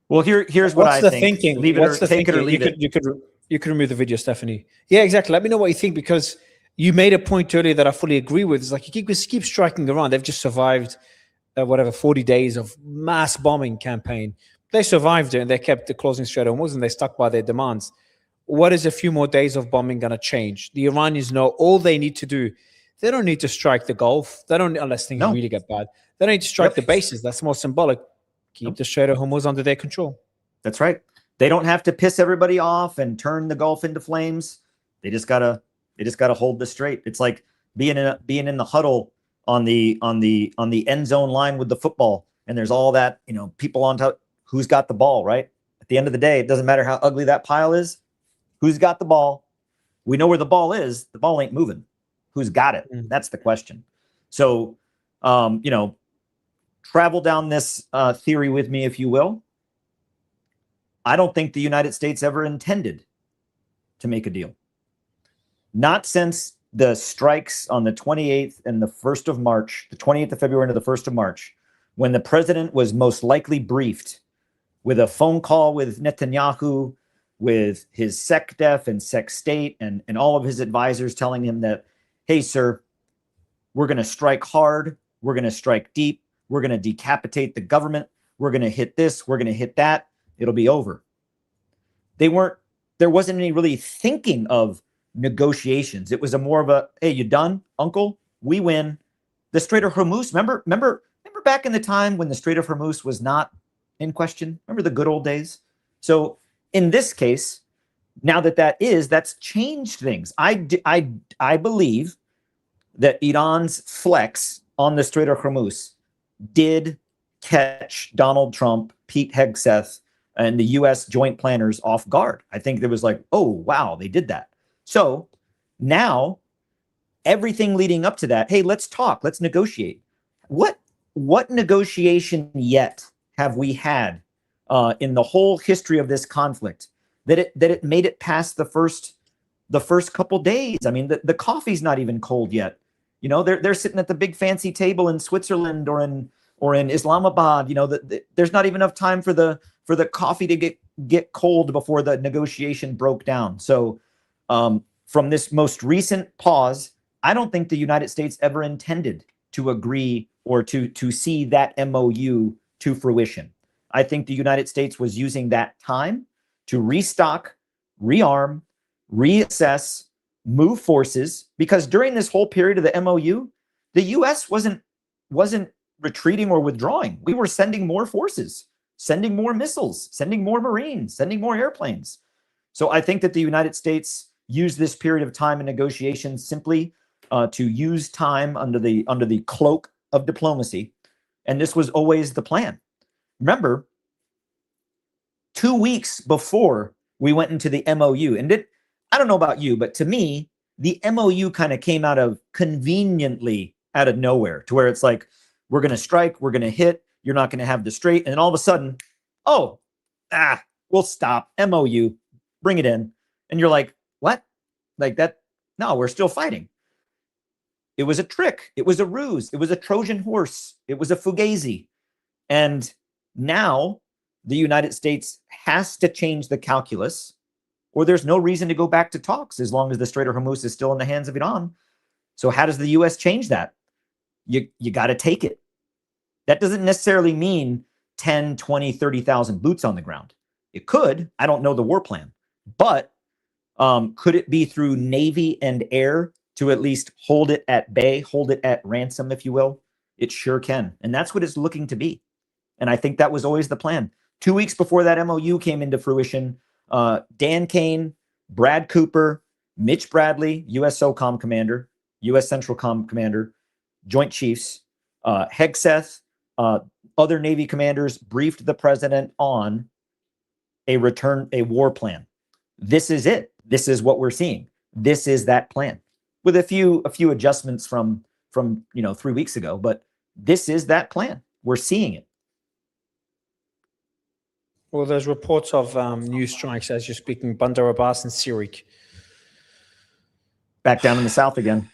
here's what I think. Thinking? Leave it What's or the take thinking? it or leave it. You could remove the video, Stephanie. Yeah, exactly. Let me know what you think, because you made a point earlier that I fully agree with. It's like you keep striking Iran. They've just survived 40 days of mass bombing campaign. They survived it and they kept the closing Strait of Hormuz and they stuck by their demands. What is a few more days of bombing going to change? The Iranians know all they need to do. They don't need to strike the Gulf. They don't, unless things really get bad. They don't need to strike the bases. That's more symbolic. Keep the Strait of Hormuz under their control. That's right. They don't have to piss everybody off and turn the Gulf into flames. They just gotta hold the strait. It's like being in the huddle on the end zone line with the football, and there's all that people on top. Who's got the ball, right? At the end of the day, it doesn't matter how ugly that pile is. Who's got the ball? We know where the ball is. The ball ain't moving. Who's got it? That's the question. So, travel down this theory with me, if you will. I don't think the United States ever intended to make a deal. Not since the strikes on the 28th and the 1st of March, the 28th of February and the 1st of March, when the president was most likely briefed with a phone call with Netanyahu, with his SecDef and SecState and all of his advisors telling him that, hey, sir, we're going to strike hard. We're going to strike deep. We're going to decapitate the government. We're going to hit this. We're going to hit that. It'll be over. There wasn't any really thinking of negotiations. It was more of a, hey, you done, uncle? We win. The Strait of Hormuz, remember back in the time when the Strait of Hormuz was not in question? Remember the good old days? So in this case, now that's changed things. I believe that Iran's flex on the Strait of Hormuz did catch Donald Trump, Pete Hegseth, and the U.S. joint planners off guard. I think there was like, oh, wow, they did that. So now everything leading up to that, hey, let's talk, let's negotiate. What negotiation yet have we had in the whole history of this conflict that it made it past the first couple days? I mean, the coffee's not even cold yet. They're sitting at the big fancy table in Switzerland or in Islamabad. There's not even enough time for the coffee to get cold before the negotiation broke down. So from this most recent pause, I don't think the United States ever intended to agree or to see that MOU to fruition. I think the United States was using that time to restock, rearm, reassess, move forces, because during this whole period of the MOU, the US wasn't retreating or withdrawing. We were sending more forces, sending more missiles, sending more Marines, sending more airplanes. So I think that the United States used this period of time in negotiations simply to use time under the cloak of diplomacy. And this was always the plan. Remember, 2 weeks before we went into the MOU, and I don't know about you, but to me, the MOU kind of came conveniently out of nowhere, to where it's like, we're going to strike, we're going to hit, you're not going to have the strait. And then all of a sudden, we'll stop, MOU, bring it in. And you're like, what? Like that? No, we're still fighting. It was a trick. It was a ruse. It was a Trojan horse. It was a fugazi. And now the United States has to change the calculus, or there's no reason to go back to talks as long as the Strait of Hormuz is still in the hands of Iran. So how does the U.S. change that? You got to take it. That doesn't necessarily mean 10, 20, 30,000 boots on the ground. It could. I don't know the war plan. But could it be through Navy and air to at least hold it at bay, hold it at ransom, if you will? It sure can. And that's what it's looking to be. And I think that was always the plan. 2 weeks before that MOU came into fruition, Dan Kane, Brad Cooper, Mitch Bradley, U.S. SOCOM commander, U.S. Central Com commander, Joint Chiefs, Hegseth, other Navy commanders briefed the president on a war plan. This is it. This is what we're seeing. This is that plan, with a few adjustments from 3 weeks ago. But this is that plan. We're seeing it. Well, there's reports of new strikes as you're speaking. Bandar Abbas and Sirik. Back down in the south again.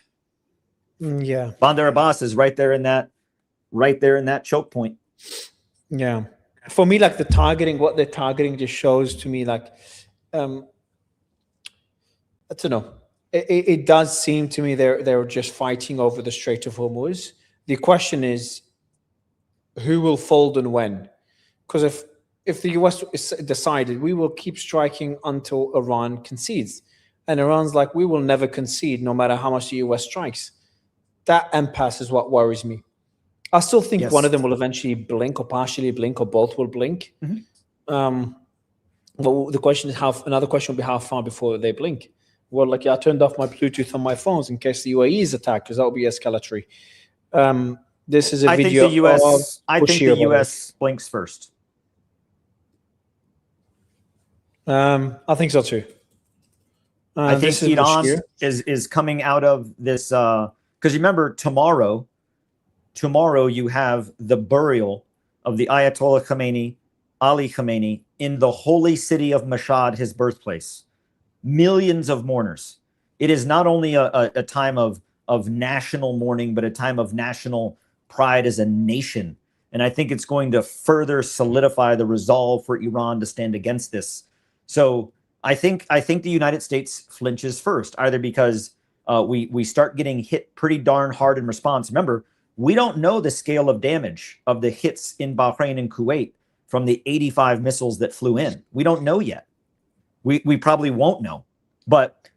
Yeah. Bandar Abbas is right there in that choke point. Yeah. For me, like what they're targeting just shows to me like, I don't know. It does seem to me they're just fighting over the Strait of Hormuz. The question is, who will fold and when? Because if the US decided we will keep striking until Iran concedes, and Iran's like, we will never concede no matter how much the US strikes, that impasse is what worries me. I still think one of them will eventually blink or partially blink or both will blink. Mm-hmm. But the question is another question will be how far before they blink. Well, like, I turned off my Bluetooth on my phones in case the UAE is attacked, because that will be escalatory. This is a video. I think the US blinks first. I think so too. I think Iran is coming out of this because remember tomorrow you have the burial of the Ayatollah Khamenei, Ali Khamenei, in the holy city of Mashhad, his birthplace. Millions of mourners. It is not only a time of national mourning, but a time of national pride as a nation. And I think it's going to further solidify the resolve for Iran to stand against this. So I think the United States flinches first, either because we start getting hit pretty darn hard in response. Remember, we don't know the scale of damage of the hits in Bahrain and Kuwait from the 85 missiles that flew in. We don't know yet. We probably won't know, but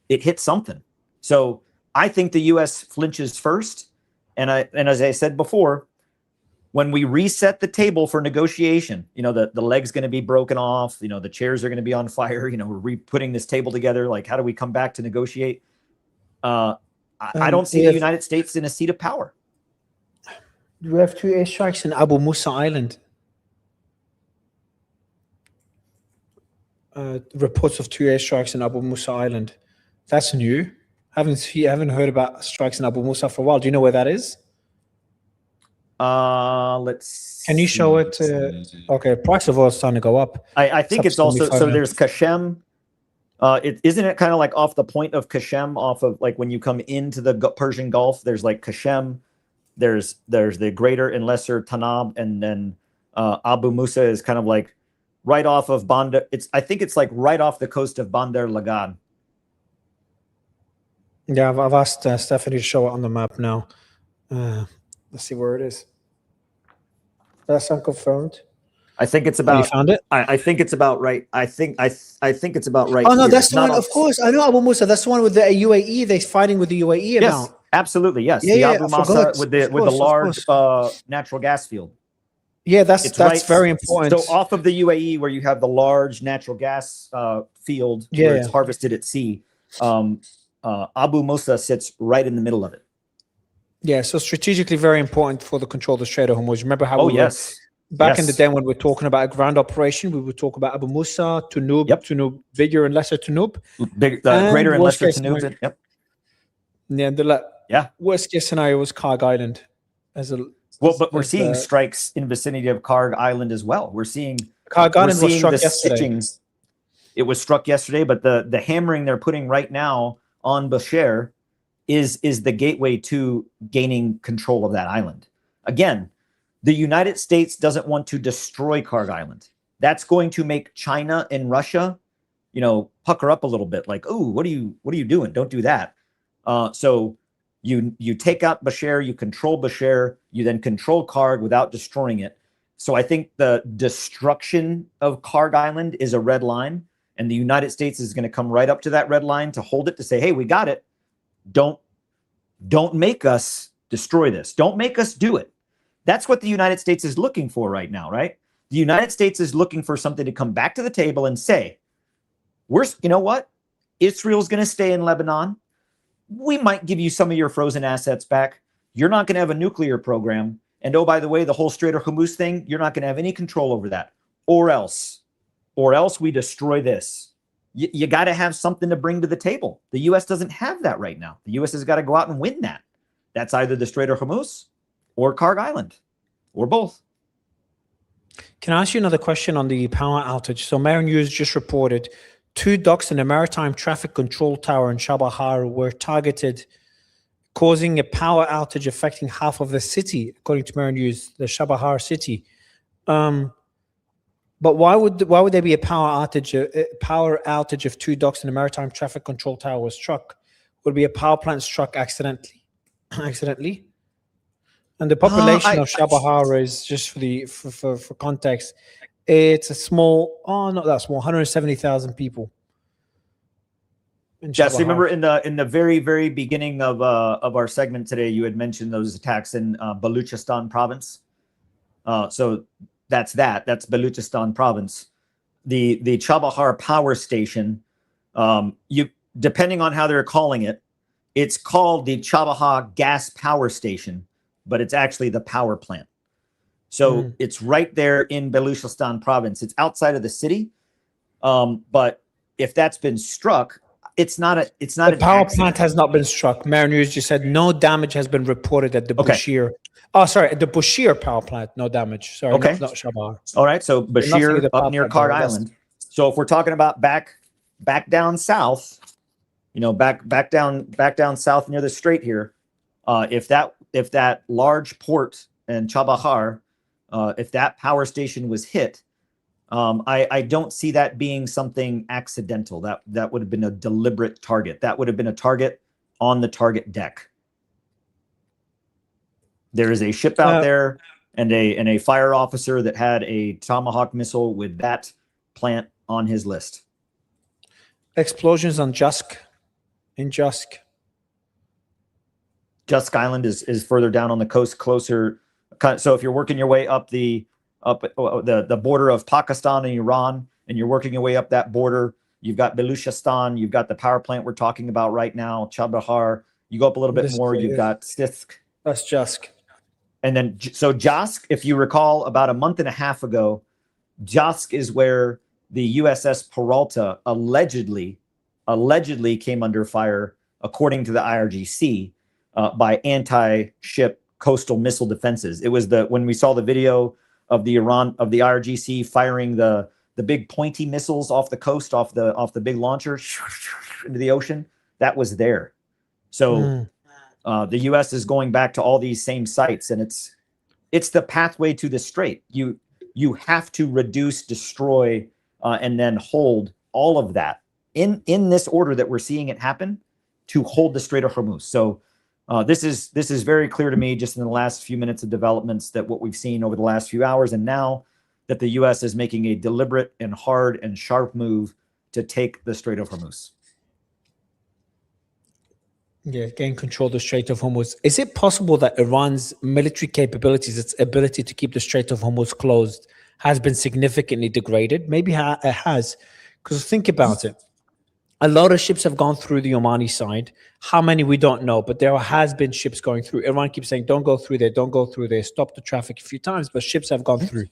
it hit something. So I think the U.S. flinches first. And as I said before, when we reset the table for negotiation, the leg's going to be broken off, the chairs are going to be on fire, we're re-putting this table together. Like, how do we come back to negotiate? I don't see the United States in a seat of power. We have 2 airstrikes in Abu Musa Island. Reports of 2 airstrikes in Abu Musa Island. That's new. Haven't heard about strikes in Abu Musa for a while. Do you know where that is? Let's Can you show it? Okay, price of oil is starting to go up. I think it's also, so there's Kashem. Isn't it kind of like off the point of Kashem, off of like when you come into the Persian Gulf, there's like Kashem, there's the greater and lesser Tanab, and then Abu Musa is kind of like right off of Bandar. I think it's like right off the coast of Bandar Lagan. Yeah, I've asked Stephanie to show it on the map now. Let's see where it is. That's unconfirmed. I think it's about. You found it? I think it's about right. I think it's about right. Oh no, here. that's the one. Of course, I know Abu Musa. That's the one with the UAE. They're fighting with the UAE. Yes, now. Absolutely. Yes. Yeah, the Abu Musa with the large natural gas field. Yeah, that's right, very important. So off of the UAE, where you have the large natural gas field where it's harvested at sea, Abu Musa sits right in the middle of it. Yeah, so strategically very important for the control of the Strait of Hormuz. Remember how back in the day when we were talking about a ground operation, we would talk about Abu Musa, Tunub, Tunub, bigger and lesser Tunub. Greater and lesser Tunub. Yep. Yeah, worst case scenario was Karg Island. But we're seeing strikes in vicinity of Karg Island as well. We're seeing Karg Island was struck yesterday. It was struck yesterday, but the hammering they're putting right now on Bushehr is the gateway to gaining control of that island. Again, the United States doesn't want to destroy Karg Island. That's going to make China and Russia, pucker up a little bit. Like, oh, what are you doing? Don't do that. So You take out Bashar, you control Bashar, you then control Karg without destroying it. So I think the destruction of Karg Island is a red line, and the United States is going to come right up to that red line to hold it, to say, hey, we got it. Don't make us destroy this. Don't make us do it. That's what the United States is looking for right now, right? The United States is looking for something to come back to the table and say, you know what? Israel's going to stay in Lebanon. We might give you some of your frozen assets back. You're not going to have a nuclear program. And oh, by the way, the whole Strait of Hormuz thing, you're not going to have any control over that. Or else we destroy this. You got to have something to bring to the table. The U.S. doesn't have that right now. The U.S. has got to go out and win that. That's either the Strait of Hormuz or Karg Island, or both. Can I ask you another question on the power outage? So Mayor News just reported 2 docks and a maritime traffic control tower in Chabahar were targeted, causing a power outage affecting half of the city, according to Mayor News, the Chabahar city. But why would there be a power outage if 2 docks and a maritime traffic control tower was struck? Would it be a power plant struck accidentally? And the population of Chabahar is, just for context, it's a small, not that small, 170,000 people. Yes, remember in the very, very beginning of our segment today, you had mentioned those attacks in Baluchistan province. So that's Baluchistan province. The Chabahar power station, depending on how they're calling it, it's called the Chabahar gas power station, but it's actually the power plant. So it's right there in Baluchistan province. It's outside of the city, but if that's been struck, it's not the power plant has not been struck. Mayor News just said no damage has been reported at the Bashir. Oh, sorry, at the Bashir power plant, no damage. Sorry, okay. not Chabahar. All right, so Bashir up near Karg Island. So if we're talking about back down south, back down south near the strait here, if that large port in Chabahar, if that power station was hit, I don't see that being something accidental. That would have been a deliberate target. That would have been a target on the target deck. There is a ship out there and a fire officer that had a Tomahawk missile with that plant on his list. Explosions on Jusk. Jusk Island is further down on the coast, closer. So if you're working your way up the border of Pakistan and Iran, and you're working your way up that border, you've got Baluchistan, you've got the power plant we're talking about right now, Chabahar. You go up a little bit more, you've got Stisk. That's Jusk. And then, so Jusk, if you recall, about a month and a half ago, Jusk is where the USS Peralta allegedly came under fire, according to the IRGC, by anti-ship coastal missile defenses. It was when we saw the video of the IRGC firing the big pointy missiles off the coast, off the big launcher into the ocean. That was there. So the U.S. is going back to all these same sites, and it's the pathway to the strait. You have to reduce, destroy, and then hold all of that in this order that we're seeing it happen to hold the Strait of Hormuz. So this is very clear to me just in the last few minutes of developments, that what we've seen over the last few hours, and now that the U.S. is making a deliberate and hard and sharp move to take the Strait of Hormuz. Yeah, gain control of the Strait of Hormuz. Is it possible that Iran's military capabilities, its ability to keep the Strait of Hormuz closed, has been significantly degraded? Maybe it has. Because think about it. A lot of ships have gone through the Omani side. How many, we don't know, but there has been ships going through. Iran keeps saying, don't go through there, don't go through there. Stop the traffic a few times, but ships have gone through.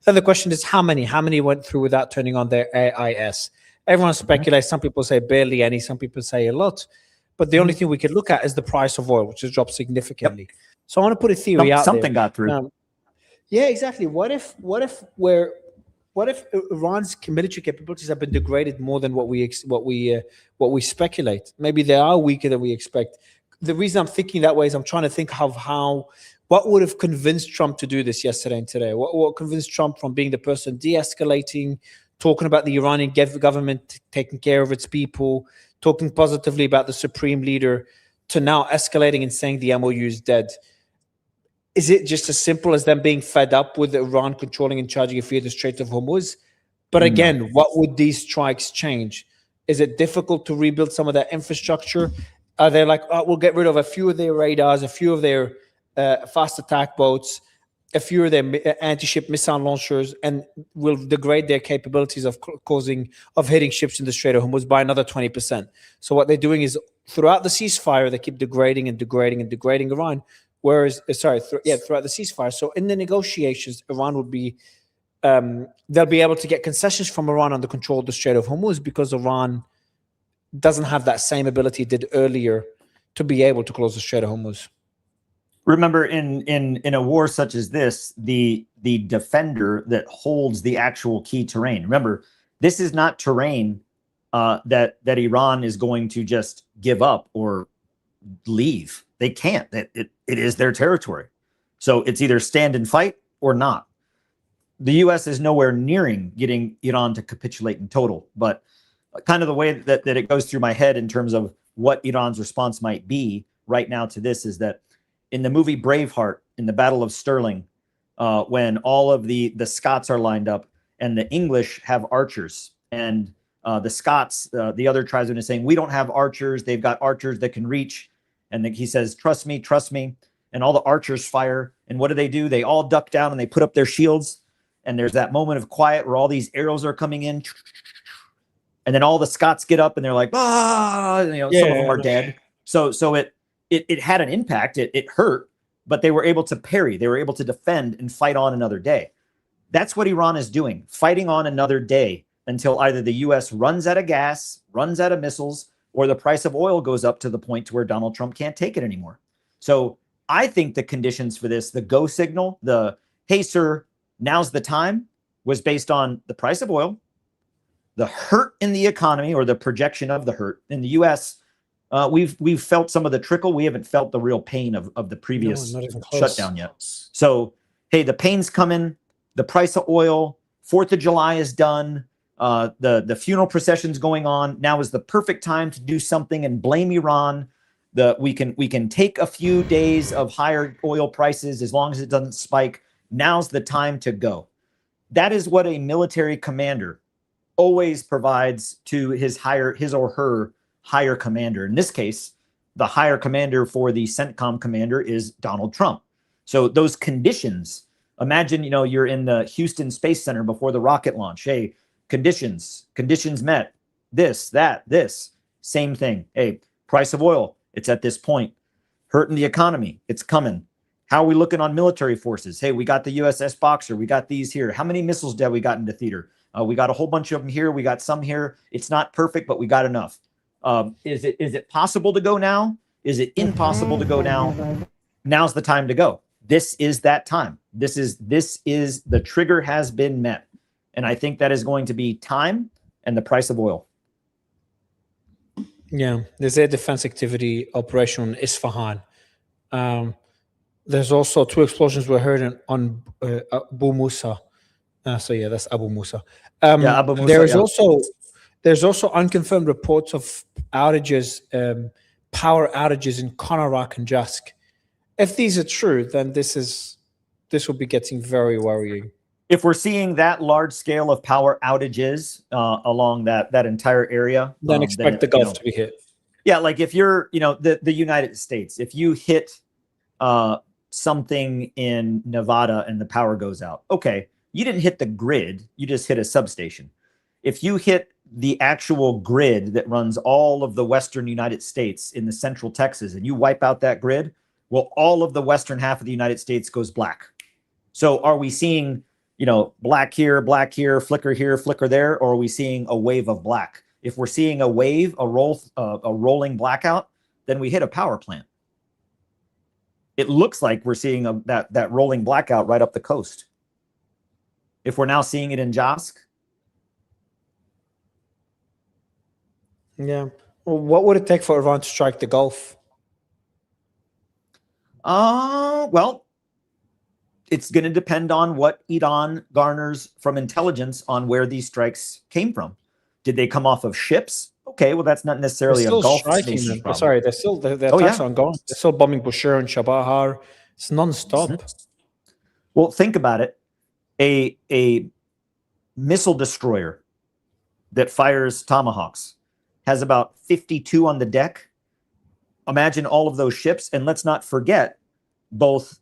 So the question is, how many? How many went through without turning on their AIS? Everyone speculates. Some people say barely any. Some people say a lot. But the only thing we can look at is the price of oil, which has dropped significantly. So I want to put a theory out something there. Got through. Yeah, exactly. What if Iran's military capabilities have been degraded more than what we speculate? Maybe they are weaker than we expect. The reason I'm thinking that way is I'm trying to think of what would have convinced Trump to do this yesterday and today. What convinced Trump from being the person de-escalating, talking about the Iranian government taking care of its people, talking positively about the supreme leader, to now escalating and saying the MOU is dead. Is it just as simple as them being fed up with Iran controlling and charging a fee at the Strait of Hormuz? But again, what would these strikes change? Is it difficult to rebuild some of that infrastructure? Are they like, oh, we'll get rid of a few of their radars, a few of their fast attack boats, a few of their anti-ship missile launchers, and will degrade their capabilities of hitting ships in the Strait of Hormuz by another 20%. So what they're doing is throughout the ceasefire, they keep degrading and degrading and degrading Iran. Whereas, throughout the ceasefire. So in the negotiations, Iran would be, they'll be able to get concessions from Iran on the control of the Strait of Hormuz because Iran doesn't have that same ability it did earlier to be able to close the Strait of Hormuz. Remember, in a war such as this, the defender that holds the actual key terrain. Remember, this is not terrain that Iran is going to just give up or leave. They can't. It is their territory. So it's either stand and fight or not. The U.S. is nowhere nearing getting Iran to capitulate in total. But kind of the way that it goes through my head in terms of what Iran's response might be right now to this is that in the movie Braveheart, in the Battle of Stirling, when all of the Scots are lined up and the English have archers, and the Scots, the other tribesmen, is saying, we don't have archers. They've got archers that can reach. And then he says, trust me, trust me. And all the archers fire. And what do? They all duck down and they put up their shields. And there's that moment of quiet where all these arrows are coming in. And then all the Scots get up and they're like, ah, some of them are dead. So it had an impact. It hurt, but they were able to parry. They were able to defend and fight on another day. That's what Iran is doing, fighting on another day until either the U.S. runs out of gas, runs out of missiles, or the price of oil goes up to the point to where Donald Trump can't take it anymore. So I think the conditions for this, the go signal, the, hey, sir, now's the time, was based on the price of oil, the hurt in the economy, or the projection of the hurt. In the U.S., we've felt some of the trickle. We haven't felt the real pain of the previous shutdown yet. So, hey, the pain's coming. The price of oil, 4th of July is done. The funeral procession's going on. Now is the perfect time to do something and blame Iran. We can take a few days of higher oil prices as long as it doesn't spike. Now's the time to go. That is what a military commander always provides to his or her higher commander. In this case, the higher commander for the CENTCOM commander is Donald Trump. So those conditions, imagine, you're in the Houston Space Center before the rocket launch. Hey, conditions met. This, same thing. Hey, price of oil, it's at this point. Hurting the economy, it's coming. How are we looking on military forces? Hey, we got the USS Boxer. We got these here. How many missiles did we got into theater? We got a whole bunch of them here. We got some here. It's not perfect, but we got enough. Is it possible to go now? Is it impossible to go now? Now's the time to go. This is that time. This is the trigger has been met. And I think that is going to be time and the price of oil. Yeah, there's air defense activity operation in Isfahan. There's also 2 explosions were heard on Abu Musa. So yeah, that's Abu Musa. Abu Musa. There's also unconfirmed reports of outages, power outages in Konarak and Jask. If these are true, then this will be getting very worrying. If we're seeing that large scale of power outages along that entire area, then expect the Gulf to be hit. Yeah, like if you're, the United States, if you hit something in Nevada and the power goes out, okay, you didn't hit the grid, you just hit a substation. If you hit the actual grid that runs all of the Western United States in the central Texas and you wipe out that grid, well, all of the Western half of the United States goes black. So are we seeing, black here, flicker there, or are we seeing a wave of black? If we're seeing a wave, a rolling blackout, then we hit a power plant. It looks like we're seeing that rolling blackout right up the coast. If we're now seeing it in Jask. Yeah. Well, what would it take for Iran to strike the Gulf? Well, it's going to depend on what Iran garners from intelligence on where these strikes came from. Did they come off of ships? Okay, well, that's not necessarily a still Gulf striking nation's them. problem. Sorry, they're still the Oh, attacks yeah. are ongoing. They're still bombing Bushehr and Chabahar. It's non-stop. Well, think about it. A missile destroyer that fires Tomahawks has about 52 on the deck. Imagine all of those ships, and let's not forget, both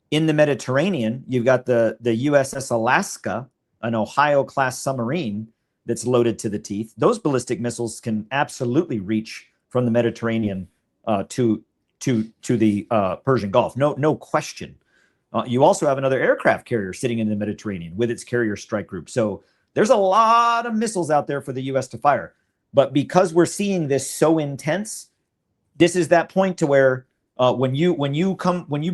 in the Mediterranean, you've got the USS Alaska, an Ohio-class submarine that's loaded to the teeth. Those ballistic missiles can absolutely reach from the Mediterranean to the Persian Gulf. No question. You also have another aircraft carrier sitting in the Mediterranean with its carrier strike group. So there's a lot of missiles out there for the U.S. to fire. But because we're seeing this so intense, this is that point to where when you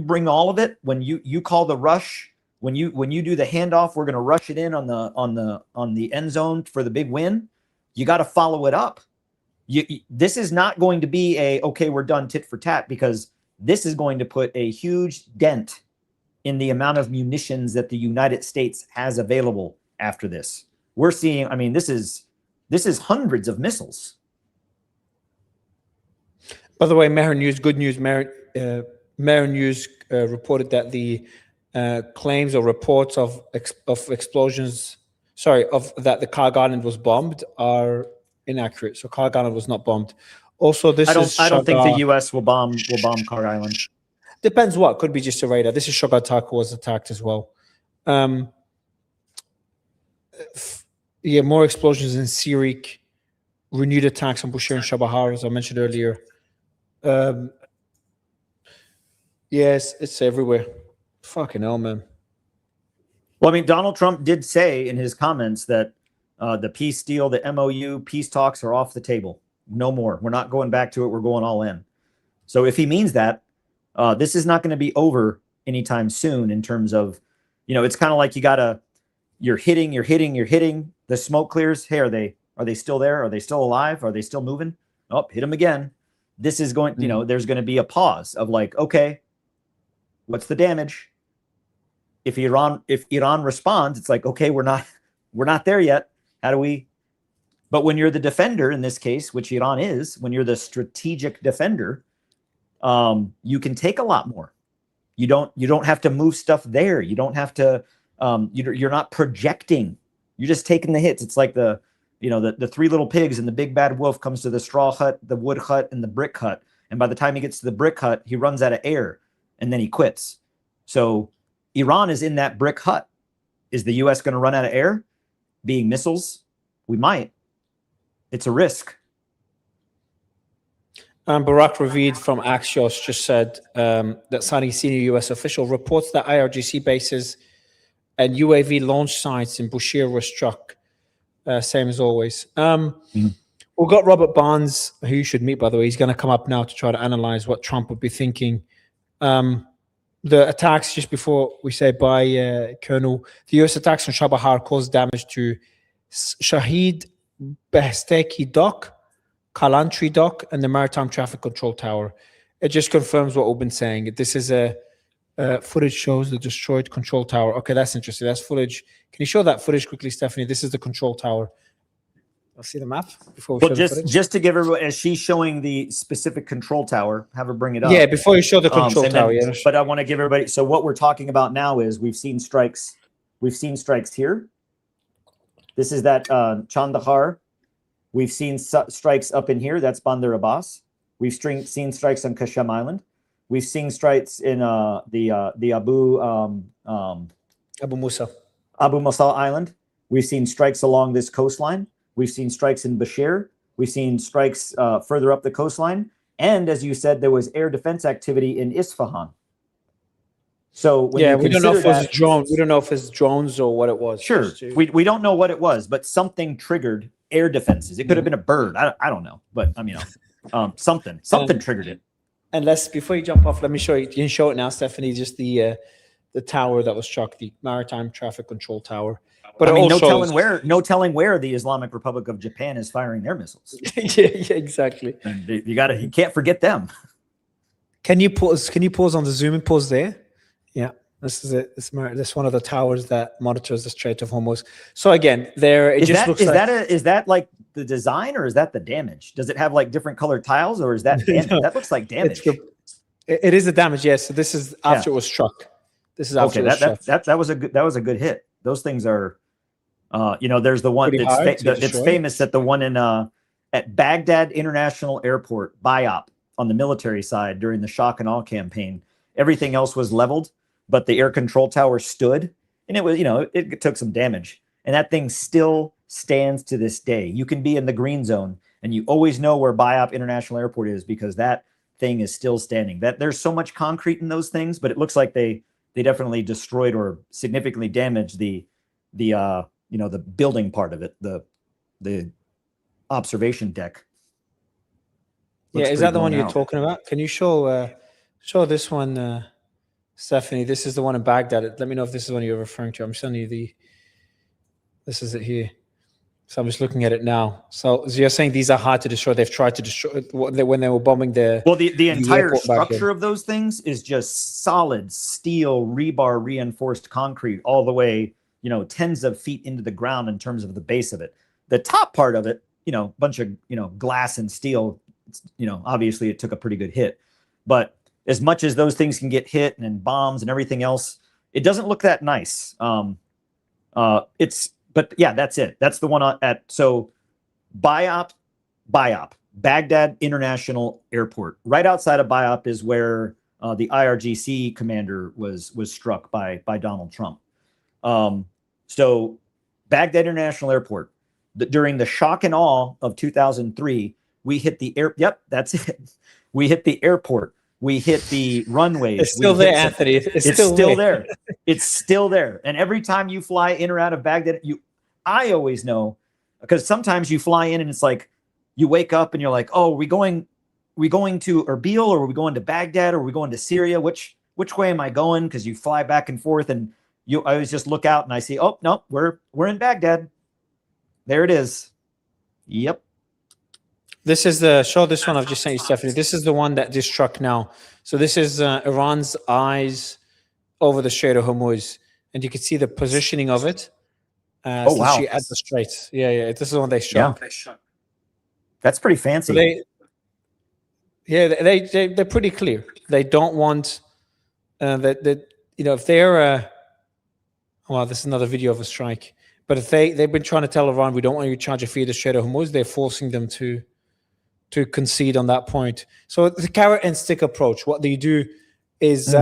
bring all of it, when you call the rush, when you do the handoff, we're going to rush it in on the end zone for the big win. You got to follow it up. This is not going to be okay, we're done tit for tat, because this is going to put a huge dent in the amount of munitions that the United States has available after this. We're seeing, I mean, this is hundreds of missiles. By the way, Mehr News, good news. Mehr News reported that the claims or reports of explosions, that the Kharg Island was bombed are inaccurate. So Kharg Island was not bombed. Also, I don't think the U.S. will bomb Kharg Island. Depends what. Could be just a radar. This is Shogar Tak was attacked as well. Yeah, more explosions in Sirik, renewed attacks on Bushehr and Chabahar, as I mentioned earlier. Yes, it's everywhere. Fucking hell, man. Well, I mean, Donald Trump did say in his comments that the peace deal, the MOU, peace talks are off the table. No more. We're not going back to it. We're going all in. So if he means that, this is not going to be over anytime soon in terms of, it's kind of like you're hitting, the smoke clears. Hey, are they still there? Are they still alive? Are they still moving? Oh, hit them again. This is going, there's going to be a pause of like, okay, what's the damage? If Iran responds, it's like, okay, we're not there yet. How do we? But when you're the defender in this case, which Iran is, when you're the strategic defender, you can take a lot more. You don't have to move stuff there. You don't have to. You're not projecting. You're just taking the hits. It's like the three little pigs and the big bad wolf comes to the straw hut, the wood hut, and the brick hut. And by the time he gets to the brick hut, he runs out of air and then he quits. So Iran is in that brick hut. Is the U.S. going to run out of air? Being missiles, we might. It's a risk. Barak Ravid from Axios just said that citing senior U.S. official reports that IRGC bases and UAV launch sites in Bushehr were struck. Same as always. We've got Robert Barnes, who you should meet, by the way. He's going to come up now to try to analyze what Trump would be thinking. The attacks, just before we say bye, Colonel, the U.S. attacks on Chabahar caused damage to Shahid Behesteki Dock, Kalantri Dock, and the Maritime Traffic Control Tower. It just confirms what we've been saying. This is footage shows the destroyed control tower. Okay, that's interesting. That's footage. Can you show that footage quickly, Stephanie? This is the control tower. I'll see the map before we show the footage. Just to give everyone, as she's showing the specific control tower, have her bring it up. Yeah, before you show the control tower. Then, but I want to give everybody. So what we're talking about now is we've seen strikes. We've seen strikes here. This is that Chandahar. We've seen strikes up in here. That's Bandar Abbas. We've seen strikes on Qasem Island. We've seen strikes in the Abu Musa Island. We've seen strikes along this coastline. We've seen strikes in Bushehr. We've seen strikes further up the coastline. And as you said, there was air defense activity in Isfahan. So when we don't know if it was drones. We don't know if it's drones or what it was. Sure, we don't know what it was, but something triggered air defenses. It could have been a bird. I don't know, but I mean, something triggered it. And before you jump off, let me show you. You can show it now, Stephanie. Just the tower that was struck, the Maritime Traffic Control Tower. But I mean, no telling where the Islamic Republic of Japan is firing their missiles. yeah, exactly. And you can't forget them. Can you pause on the zoom and pause there? Yeah, this is it. This one of the towers that monitors the Strait of Hormuz. So again, there it just looks like is that like the design, or is that the damage? Does it have like different colored tiles, or is that damage? No, That looks like damage. it is the damage, yes. So this is after it was struck. This is after Okay, it was struck. that was a good hit. Those things are, there's the one Pretty it's hard to it's destroy. famous that the one in at Baghdad International Airport, BIOP, on the military side during the shock and awe campaign. Everything else was leveled, but the air control tower stood, and it was, it took some damage. And that thing still stands to this day. You can be in the green zone, and you always know where BIOP International Airport is because that thing is still standing. That there's so much concrete in those things, but it looks like they definitely destroyed or significantly damaged the building part of it, the observation deck. Yeah, is that the one you're talking about? Can you show this one, Stephanie? This is the one in Baghdad. Let me know if this is the one you're referring to. I'm sending you this is it here. So I'm just looking at it now. So you're saying these are hard to destroy. They've tried to destroy when they were bombing the... Well, the entire structure of those things is just solid steel, rebar, reinforced concrete all the way, tens of feet into the ground in terms of the base of it. The top part of it, bunch of, glass and steel, obviously it took a pretty good hit. But as much as those things can get hit and bombs and everything else, it doesn't look that nice. But yeah, that's it. That's the one so BIOP, Baghdad International Airport. Right outside of BIOP is where the IRGC commander was struck by Donald Trump. So Baghdad International Airport, during the shock and awe of 2003, we hit the Yep, that's it. We hit the airport. We hit the runways. It's still there, Anthony. It's still there. It's still there. And every time you fly in or out of Baghdad, I always know, because sometimes you fly in and it's like you wake up and you're like, oh, are we going to Erbil, or are we going to Baghdad, or are we going to Syria? Which way am I going? Because you fly back and forth, and I always just look out and I see, oh no, we're in Baghdad. There it is. Yep. This is show this one I've just sent you, Stephanie. This is the one that just struck now. So this is Iran's eyes over the Strait of Hormuz, and you can see the positioning of it. Oh, wow. At the straits. Yeah. This is the one they struck. Yeah. That's pretty fancy. So they're pretty clear. They don't want if they're well, this is another video of a strike. But if they've been trying to tell Iran, we don't want you to charge a fee to the Strait of Hormuz, they're forcing them to concede on that point. So the carrot and stick approach. What they do is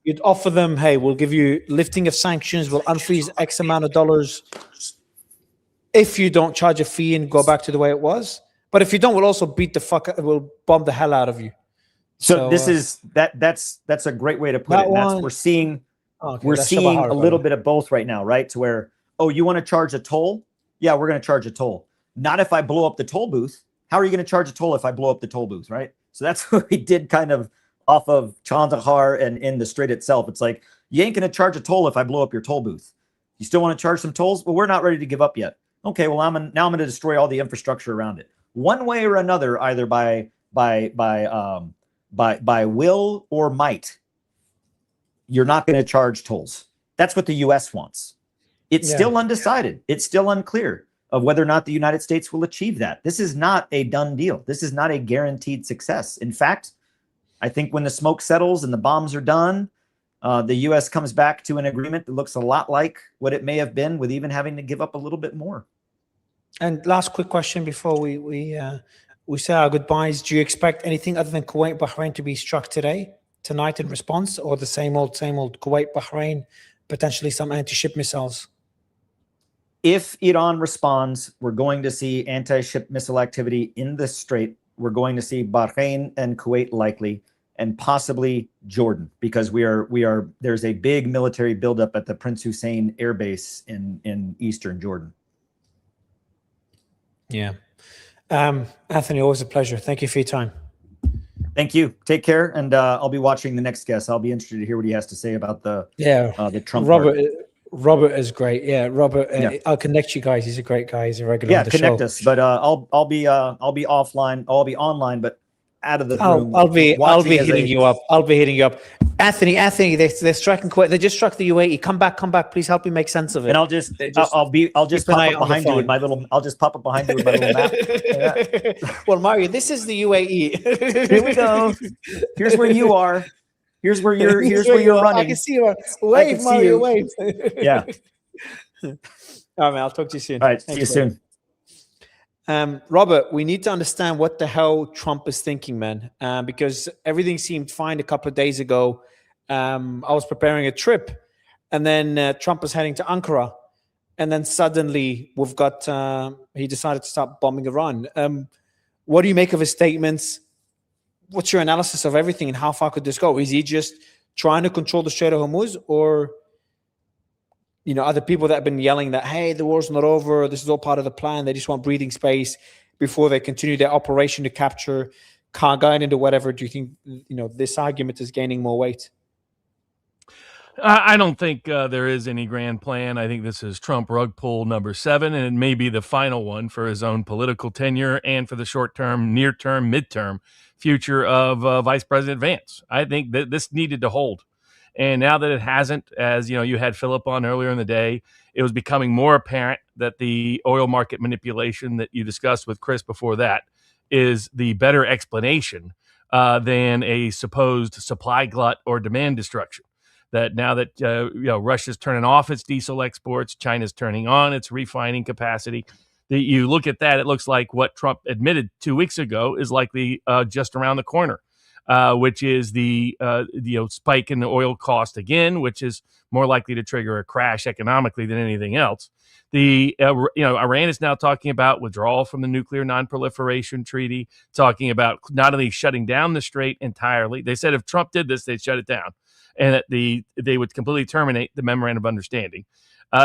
you'd offer them, hey, we'll give you lifting of sanctions, we'll unfreeze X amount of dollars if you don't charge a fee and go back to the way it was. But if you don't, we'll also we'll bomb the hell out of you. So this is that's a great way to put it. And we're seeing a little bit of both right now, right? To where, oh, you want to charge a toll? Yeah, we're going to charge a toll. Not if I blow up the toll booth. How are you going to charge a toll if I blow up the toll booth, right? So that's what we did kind of off of Chandahar and in the strait itself. It's like, you ain't going to charge a toll if I blow up your toll booth. You still want to charge some tolls? Well, we're not ready to give up yet. Okay, well, now I'm going to destroy all the infrastructure around it. One way or another, either by will or might, you're not going to charge tolls. That's what the U.S. wants. It's still undecided. It's still unclear of whether or not the United States will achieve that. This is not a done deal. This is not a guaranteed success. In fact, I think when the smoke settles and the bombs are done, the U.S. comes back to an agreement that looks a lot like what it may have been, with even having to give up a little bit more. And last quick question before we say our goodbyes. Do you expect anything other than Kuwait, Bahrain to be struck tonight in response, or the same old Kuwait, Bahrain, potentially some anti-ship missiles? If Iran responds, we're going to see anti-ship missile activity in the strait. We're going to see Bahrain and Kuwait likely, and possibly Jordan, because there's a big military buildup at the Prince Hussein Air Base in eastern Jordan. Yeah. Anthony, always a pleasure. Thank you for your time. Thank you. Take care, and I'll be watching the next guest. I'll be interested to hear what he has to say about the Trump part. Robert is great. Yeah, Robert. I'll connect you guys. He's a great guy. He's a regular. Yeah, connect us. But I'll be offline. I'll be online, but out of the room. I'll be hitting you up. I'll be hitting you up. Anthony, they're striking quite. They just struck the UAE. Come back. Please help me make sense of it. And I'll just pop up behind you with my little. I'll just pop up behind you with my little map. Yeah. Well, Mario, this is the UAE. Here we go. Here's where you are. Here's where you're. Here's where you're running. I can see you. Wave, Mario, wave. Yeah. All right, man. I'll talk to you soon. All right. See you soon. Robert, we need to understand what the hell Trump is thinking, man, because everything seemed fine a couple of days ago. I was preparing a trip, and then Trump was heading to Ankara, and then suddenly we've got he decided to start bombing Iran. What do you make of his statements? What's your analysis of everything, and how far could this go? Is he just trying to control the Strait of Hormuz, or other people that have been yelling that, hey, the war's not over, this is all part of the plan, they just want breathing space before they continue their operation to capture Cargill Island or whatever? Do you think this argument is gaining more weight? I don't think there is any grand plan. I think this is Trump rug pull number 7, and it may be the final one for his own political tenure and for the short-term, near-term, midterm future of Vice President Vance. I think that this needed to hold. And now that it hasn't, as you had Philip on earlier in the day, it was becoming more apparent that the oil market manipulation that you discussed with Chris before that is the better explanation than a supposed supply glut or demand destruction. That now that Russia's turning off its diesel exports, China's turning on its refining capacity. You look at that, it looks like what Trump admitted 2 weeks ago is likely just around the corner. Which is the spike in the oil cost again, which is more likely to trigger a crash economically than anything else. Iran is now talking about withdrawal from the nuclear non-proliferation treaty, talking about not only shutting down the strait entirely. They said if Trump did this, they'd shut it down, and that they would completely terminate the memorandum of understanding.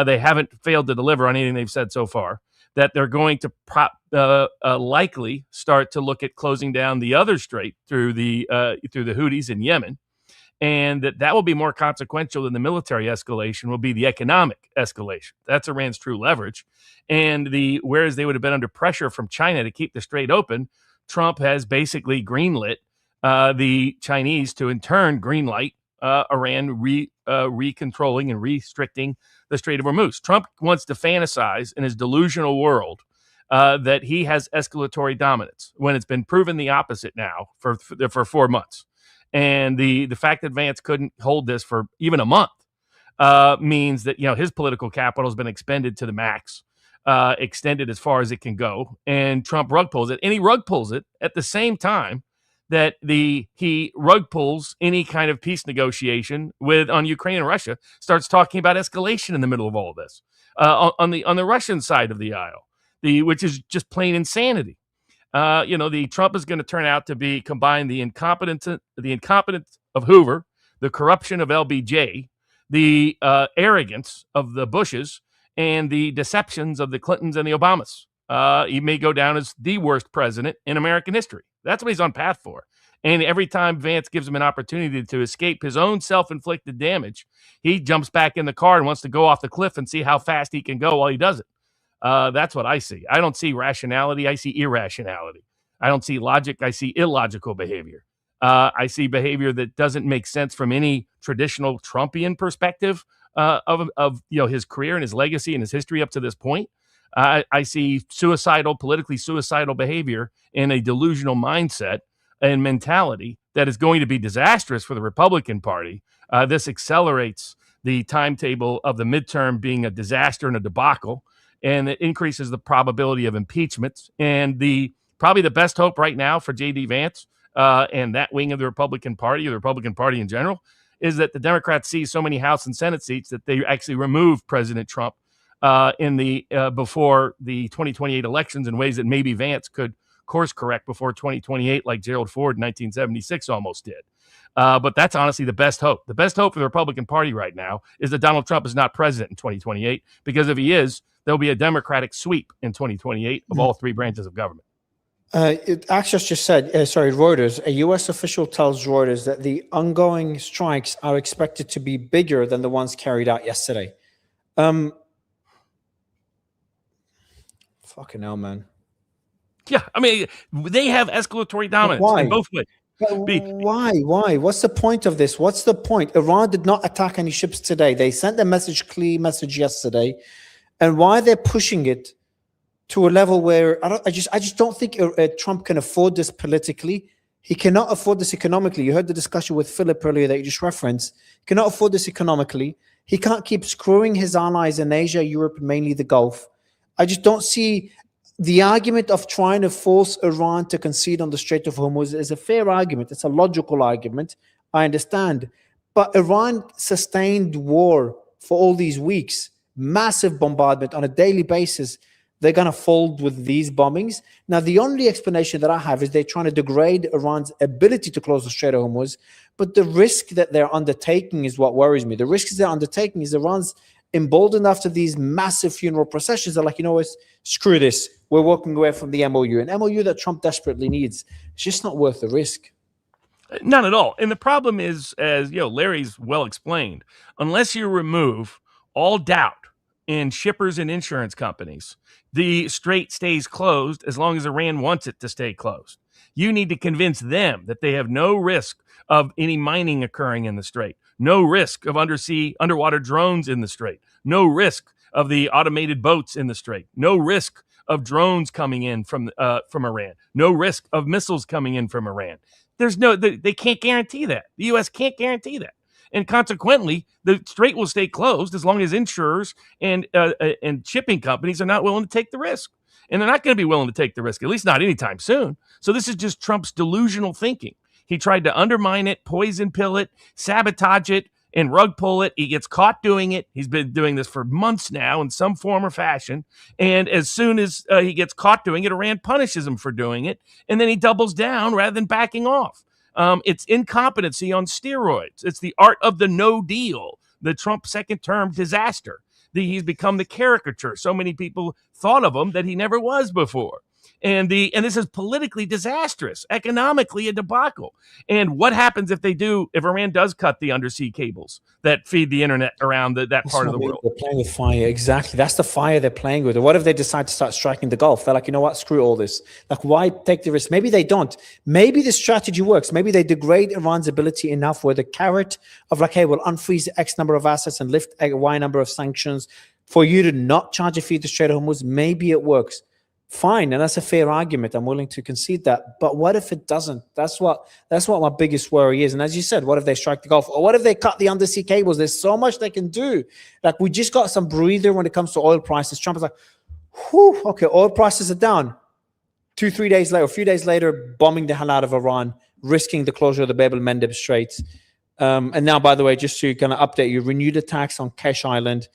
They haven't failed to deliver on anything they've said so far. That they're going to likely start to look at closing down the other strait through the Houthis in Yemen, and that will be more consequential than the military escalation will be the economic escalation. That's Iran's true leverage. And whereas they would have been under pressure from China to keep the strait open, Trump has basically greenlit the Chinese to in turn greenlight Iran recontrolling and restricting the Strait of Hormuz. Trump wants to fantasize in his delusional world that he has escalatory dominance when it's been proven the opposite now for 4 months. And the fact that Vance couldn't hold this for even a month means that his political capital has been expended to the max, extended as far as it can go, and Trump rug pulls it. And he rug pulls it at the same time that he rug pulls any kind of peace negotiation on Ukraine and Russia, starts talking about escalation in the middle of all of this on the Russian side of the aisle, which is just plain insanity. The Trump is going to turn out to be combined the incompetence of Hoover, the corruption of LBJ, the arrogance of the Bushes, and the deceptions of the Clintons and the Obamas. He may go down as the worst president in American history. That's what he's on path for. And every time Vance gives him an opportunity to escape his own self-inflicted damage, he jumps back in the car and wants to go off the cliff and see how fast he can go while he does it. That's what I see. I don't see rationality. I see irrationality. I don't see logic. I see illogical behavior. I see behavior that doesn't make sense from any traditional Trumpian perspective of his career and his legacy and his history up to this point. I see politically suicidal behavior in a delusional mindset and mentality that is going to be disastrous for the Republican Party. This accelerates the timetable of the midterm being a disaster and a debacle, and it increases the probability of impeachments. And probably the best hope right now for J.D. Vance and that wing of the Republican Party, or the Republican Party in general, is that the Democrats see so many House and Senate seats that they actually remove President Trump before the 2028 elections in ways that maybe Vance could course correct before 2028, like Gerald Ford in 1976 almost did. But that's honestly the best hope. The best hope for the Republican Party right now is that Donald Trump is not president in 2028, because if he is, there'll be a Democratic sweep in 2028 of all three branches of government. Axios just said, Reuters, a U.S. official tells Reuters that the ongoing strikes are expected to be bigger than the ones carried out yesterday. Fucking hell, man. Yeah, I mean, they have escalatory dominance in both ways. Why? What's the point of this? What's the point? Iran did not attack any ships today. They sent a clear message yesterday. And why they're pushing it to a level where I just don't think Trump can afford this politically. He cannot afford this economically. You heard the discussion with Philip earlier that you just referenced. He cannot afford this economically. He can't keep screwing his allies in Asia, Europe, mainly the Gulf. I just don't see the argument of trying to force Iran to concede on the Strait of Hormuz is a fair argument. It's a logical argument. I understand. But Iran sustained war for all these weeks, massive bombardment on a daily basis. They're going to fold with these bombings. Now, the only explanation that I have is they're trying to degrade Iran's ability to close the Strait of Hormuz. But the risk that they're undertaking is what worries me. The risk they're undertaking is Iran's emboldened after these massive funeral processions. They're like, you know what, screw this. We're walking away from the MOU. An MOU that Trump desperately needs. It's just not worth the risk. Not at all. And the problem is, as Larry's well explained, unless you remove all doubt in shippers and insurance companies, the strait stays closed as long as Iran wants it to stay closed. You need to convince them that they have no risk of any mining occurring in the strait, no risk of underwater drones in the strait, no risk of the automated boats in the strait, no risk of drones coming in from Iran, no risk of missiles coming in from Iran. They can't guarantee that. The U.S. can't guarantee that. And consequently, the strait will stay closed as long as insurers and shipping companies are not willing to take the risk. And they're not going to be willing to take the risk, at least not anytime soon. So this is just Trump's delusional thinking. He tried to undermine it, poison pill it, sabotage it, and rug pull it. He gets caught doing it. He's been doing this for months now in some form or fashion. And as soon as he gets caught doing it, Iran punishes him for doing it. And then he doubles down rather than backing off. It's incompetency on steroids. It's the art of the no deal, the Trump second term disaster. He's become the caricature. So many people thought of him that he never was before. And this is politically disastrous, economically a debacle. And what happens if Iran does cut the undersea cables that feed the internet around that part of the world? They're playing with fire. Exactly. That's the fire they're playing with. Or what if they decide to start striking the Gulf? They're like, you know what? Screw all this. Like, why take the risk? Maybe they don't. Maybe the strategy works. Maybe they degrade Iran's ability enough where the carrot of like, hey, we'll unfreeze X number of assets and lift Y number of sanctions for you to not charge a fee to Strait of Hormuz. Maybe it works. Fine, and that's a fair argument. I'm willing to concede that. But what if it doesn't? That's what my biggest worry is. And as you said, what if they strike the Gulf? Or what if they cut the undersea cables? There's so much they can do. Like, we just got some breather when it comes to oil prices. Trump is like, whew, okay, oil prices are down. 2-3 days later, a few days later, bombing the hell out of Iran, risking the closure of the Bab el-Mandeb Straits. And now, by the way, just to kind of update you, renewed attacks on Kesh Island,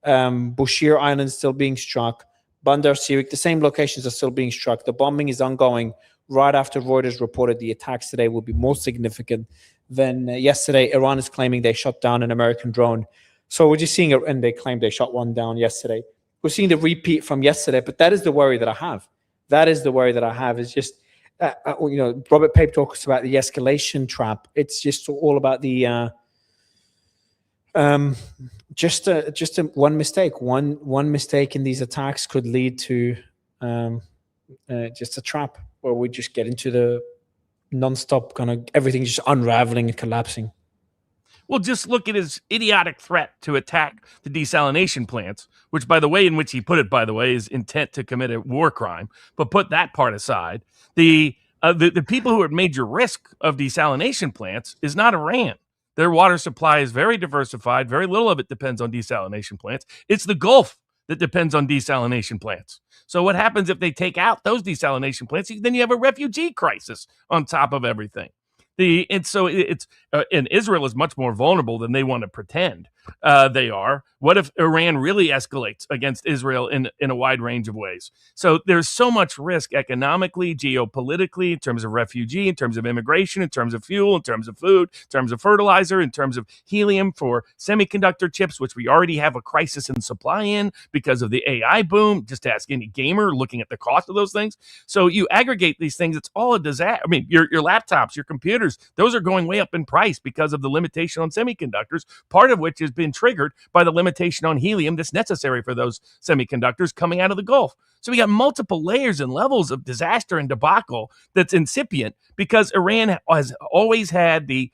Bushehr Island still being struck. Bandar Sirik, the same locations are still being struck. The bombing is ongoing. Right after Reuters reported the attacks today will be more significant than yesterday. Iran is claiming they shot down an American drone. So we're just seeing it, and they claimed they shot one down yesterday. We're seeing the repeat from yesterday, but that is the worry that I have. That is the worry that I have. Is just, Robert Pape talks about the escalation trap. It's just all about the just one mistake. One mistake in these attacks could lead to just a trap where we just get into the nonstop kind of everything just unraveling and collapsing. Well, just look at his idiotic threat to attack the desalination plants, which, by the way, in which he put it, by the way, is intent to commit a war crime. But put that part aside, the people who are at major risk of desalination plants is not Iran. Their water supply is very diversified. Very little of it depends on desalination plants. It's the Gulf that depends on desalination plants. So what happens if they take out those desalination plants? Then you have a refugee crisis on top of everything. And Israel is much more vulnerable than they want to pretend they are. What if Iran really escalates against Israel in a wide range of ways? So there's so much risk economically, geopolitically, in terms of refugee, in terms of immigration, in terms of fuel, in terms of food, in terms of fertilizer, in terms of helium for semiconductor chips, which we already have a crisis in supply in because of the AI boom. Just ask any gamer looking at the cost of those things. So you aggregate these things, it's all a disaster. I mean, your laptops, your computers, those are going way up in price. price because of the limitation on semiconductors, part of which has been triggered by the limitation on helium that's necessary for those semiconductors coming out of the Gulf. So we got multiple layers and levels of disaster and debacle that's incipient because Iran has always had the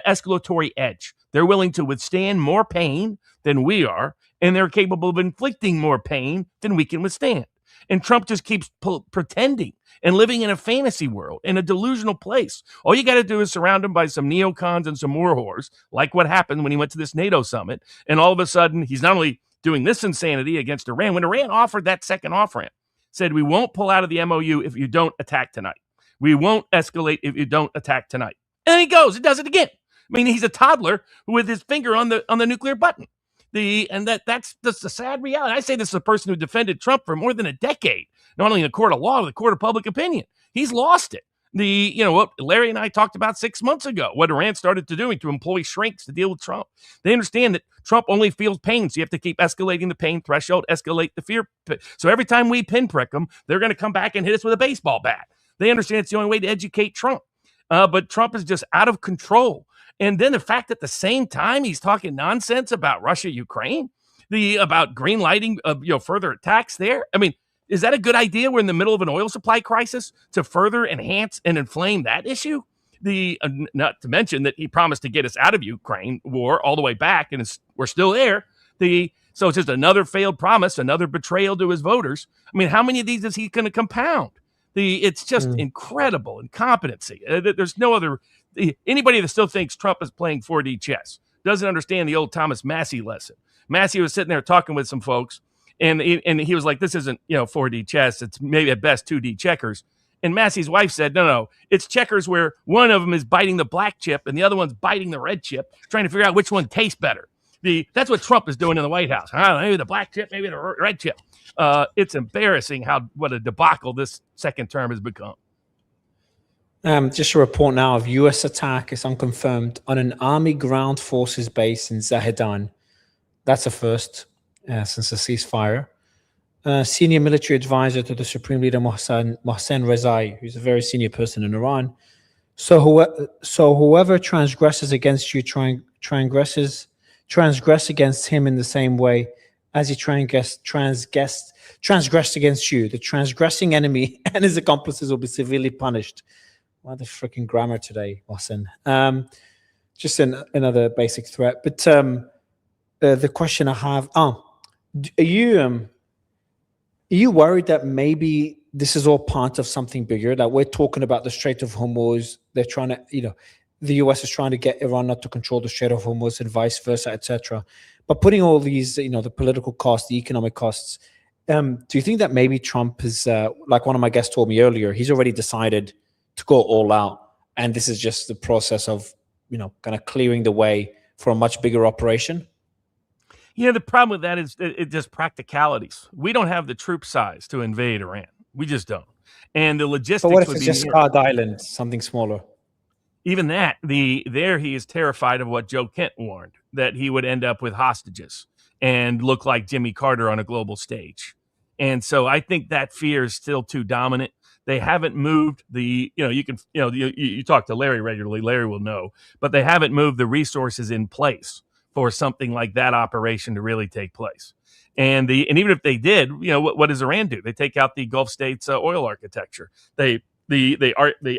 escalatory edge. They're willing to withstand more pain than we are, and they're capable of inflicting more pain than we can withstand. And Trump just keeps pretending and living in a fantasy world, in a delusional place. All you got to do is surround him by some neocons and some war whores, like what happened when he went to this NATO summit. And all of a sudden, he's not only doing this insanity against Iran, when Iran offered that second off-ramp, said, we won't pull out of the MOU if you don't attack tonight. We won't escalate if you don't attack tonight. And then he goes and does it again. I mean, he's a toddler with his finger on the nuclear button. That's the sad reality. I say this is a person who defended Trump for more than a decade, not only in the court of law, but the court of public opinion. He's lost it. What Larry and I talked about 6 months ago, what Iran started to doing to employ shrinks to deal with Trump. They understand that Trump only feels pain, so you have to keep escalating the pain threshold, escalate the fear. So every time we pinprick them, they're going to come back and hit us with a baseball bat. They understand it's the only way to educate Trump. But Trump is just out of control. And then the fact at the same time he's talking nonsense about Russia, Ukraine, about green lighting of further attacks there. I mean, is that a good idea? We're in the middle of an oil supply crisis to further enhance and inflame that issue. Not to mention that he promised to get us out of Ukraine war all the way back, and we're still there. So it's just another failed promise, another betrayal to his voters. I mean, how many of these is he going to compound? It's just incredible incompetency. There's no other. Anybody that still thinks Trump is playing 4D chess doesn't understand the old Thomas Massey lesson. Massey was sitting there talking with some folks, and he was like, "This isn't 4D chess. It's maybe at best 2D checkers." And Massey's wife said, "No, it's checkers where one of them is biting the black chip and the other one's biting the red chip, trying to figure out which one tastes better." That's what Trump is doing in the White House. Maybe the black chip, maybe the red chip. It's embarrassing what a debacle this second term has become. Just a report now of U.S. attack is unconfirmed on an Army ground forces base in Zahedan. That's a first since the ceasefire. Senior military advisor to the Supreme Leader Mohsen Rezai, who's a very senior person in Iran. So whoever transgresses against you transgress against him in the same way as he transgressed against you. The transgressing enemy and his accomplices will be severely punished. What the freaking grammar today, Mohsen. Just another basic threat. But the question I have, are you worried that maybe this is all part of something bigger? That we're talking about the Strait of Hormuz. They're trying to, the US is trying to get Iran not to control the Strait of Hormuz and vice versa, etc. But putting all these, the political costs, the economic costs, do you think that maybe Trump is, like one of my guests told me earlier, he's already decided to go all out, and this is just the process of, kind of clearing the way for a much bigger operation? The problem with that is it's just practicalities. We don't have the troop size to invade Iran. We just don't. And the logistics. But what if it's just Card Island, something smaller? Even that, there he is terrified of what Joe Kent warned, that he would end up with hostages and look like Jimmy Carter on a global stage. And so I think that fear is still too dominant. They haven't moved you talk to Larry regularly, Larry will know, but they haven't moved the resources in place for something like that operation to really take place. And even if they did, what does Iran do? They take out the Gulf states' oil architecture. They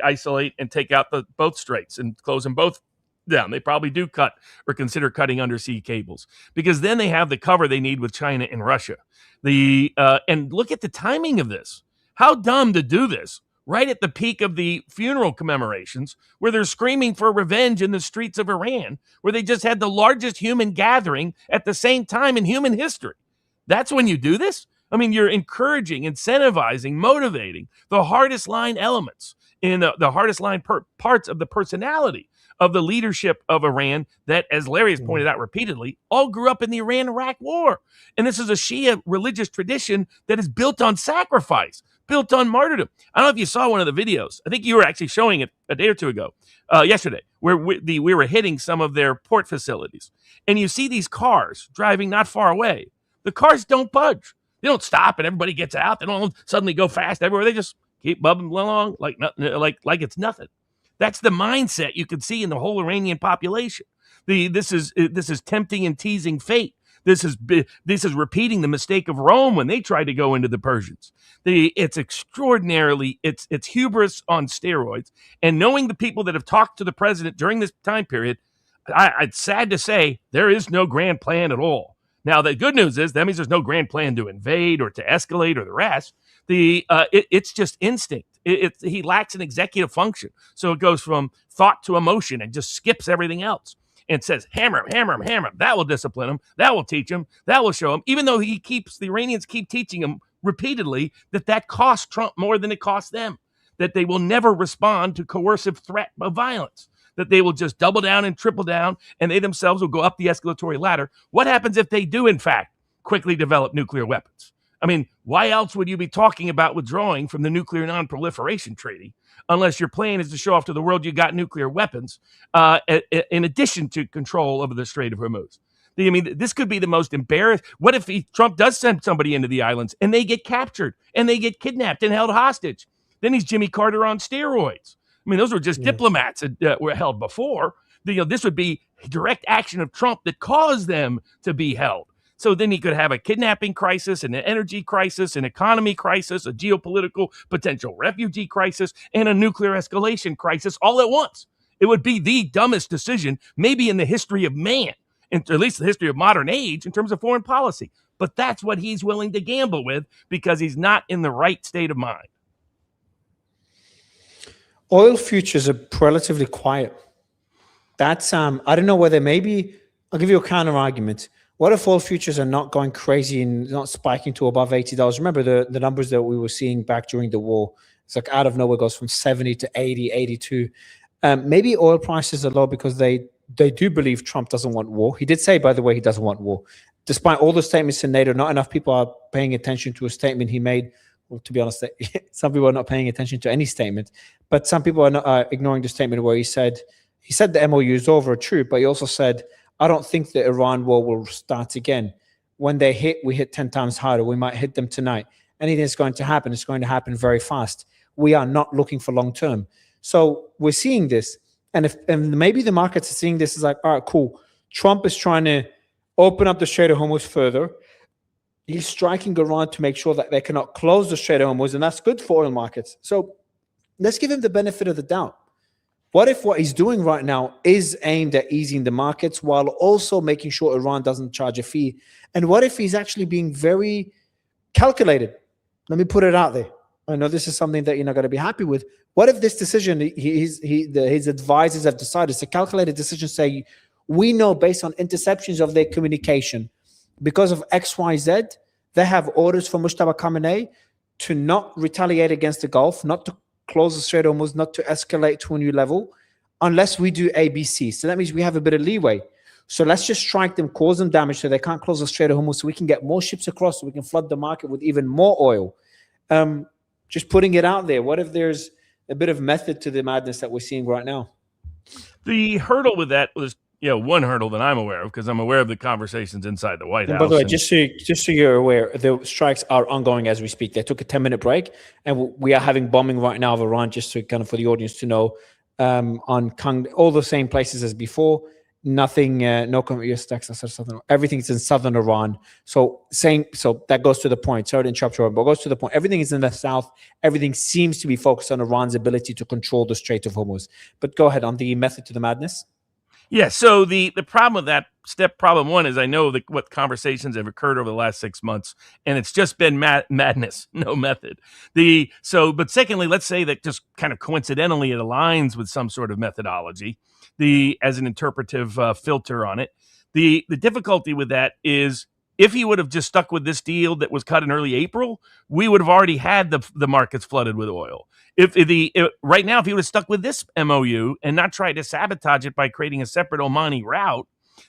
isolate and take out both straits and close them both down. They probably do cut or consider cutting undersea cables, because then they have the cover they need with China and Russia. And look at the timing of this. How dumb to do this right at the peak of the funeral commemorations, where they're screaming for revenge in the streets of Iran, where they just had the largest human gathering at the same time in human history. That's when you do this? I mean, you're encouraging, incentivizing, motivating the hardest line elements in the hardest line parts of the personality of the leadership of Iran that, as Larry has pointed out repeatedly, all grew up in the Iran-Iraq war. And this is a Shia religious tradition that is built on sacrifice, built on martyrdom. I don't know if you saw one of the videos. I think you were actually showing it a day or two ago, yesterday, where we were hitting some of their port facilities. And you see these cars driving not far away. The cars don't budge. They don't stop and everybody gets out. They don't suddenly go fast everywhere. They just keep bubbling along like it's nothing. That's the mindset you can see in the whole Iranian population. This is tempting and teasing fate. This is repeating the mistake of Rome when they tried to go into the Persians. It's extraordinarily, it's hubris on steroids. And knowing the people that have talked to the president during this time period, it's sad to say there is no grand plan at all. Now, the good news is that means there's no grand plan to invade or to escalate or the rest. It's just instinct. He lacks an executive function. So it goes from thought to emotion and just skips everything else. And says, hammer him, hammer him, hammer him. That will discipline him. That will teach him. That will show him. Even though the Iranians keep teaching him repeatedly that costs Trump more than it costs them. That they will never respond to coercive threat of violence. That they will just double down and triple down, and they themselves will go up the escalatory ladder. What happens if they do, in fact, quickly develop nuclear weapons? I mean, why else would you be talking about withdrawing from the Nuclear Non-Proliferation Treaty unless your plan is to show off to the world you got nuclear weapons in addition to control over the Strait of Hormuz? I mean, this could be the most embarrassing. What if Trump does send somebody into the islands and they get captured and they get kidnapped and held hostage? Then he's Jimmy Carter on steroids. I mean, those were just diplomats that were held before. This would be direct action of Trump that caused them to be held. So then he could have a kidnapping crisis, an energy crisis, an economy crisis, a geopolitical potential refugee crisis, and a nuclear escalation crisis all at once. It would be the dumbest decision, maybe in the history of man, at least the history of modern age, in terms of foreign policy. But that's what he's willing to gamble with because he's not in the right state of mind. Oil futures are relatively quiet. That's I don't know whether maybe I'll give you a counter argument. What if oil futures are not going crazy and not spiking to above $80? Remember the numbers that we were seeing back during the war. It's like out of nowhere goes from 70 to 80, 82. Maybe oil prices are low because they do believe Trump doesn't want war. He did say, by the way, he doesn't want war. Despite all the statements in NATO, not enough people are paying attention to a statement he made. Well, to be honest, some people are not paying attention to any statement, but some people are not, ignoring the statement where he said the MOU is over, true, but he also said, I don't think the Iran war will start again. When they hit, we hit 10 times harder. We might hit them tonight. Anything that's going to happen, it's going to happen very fast. We are not looking for long term. So we're seeing this. And maybe the markets are seeing this as like, all right, cool. Trump is trying to open up the Strait of Hormuz further. He's striking Iran to make sure that they cannot close the Strait of Hormuz, and that's good for oil markets. So let's give him the benefit of the doubt. What if what he's doing right now is aimed at easing the markets while also making sure Iran doesn't charge a fee? And what if he's actually being very calculated? Let me put it out there. I know this is something that you're not going to be happy with. What if this decision, his advisors have decided, it's a calculated decision, say, we know based on interceptions of their communication, because of XYZ, they have orders from Mujtaba Khamenei to not retaliate against the Gulf, not to close the Strait of Hormuz, not to escalate to a new level, unless we do ABC. So that means we have a bit of leeway. So let's just strike them, cause them damage so they can't close the Strait of Hormuz, so we can get more ships across, so we can flood the market with even more oil. Just putting it out there. What if there's a bit of method to the madness that we're seeing right now? The hurdle with that was, one hurdle that I'm aware of, because I'm aware of the conversations inside the White House. By the way, just so you're aware, the strikes are ongoing as we speak. They took a 10-minute break, and we are having bombing right now of Iran, just to kind of for the audience to know, on all the same places as before. Nothing, no yes, Texas, everything's in southern Iran. So that goes to the point. Sorry to interrupt you, but goes to the point. Everything is in the south. Everything seems to be focused on Iran's ability to control the Strait of Hormuz. But go ahead on the method to the madness. Yeah, so the problem with that problem one is I know what conversations have occurred over the last 6 months, and it's just been madness, no method. But secondly, let's say that just kind of coincidentally it aligns with some sort of methodology, as an interpretive filter on it. The difficulty with that is if he would have just stuck with this deal that was cut in early April, we would have already had the markets flooded with oil. Right now, if he would have stuck with this MOU and not tried to sabotage it by creating a separate Omani route,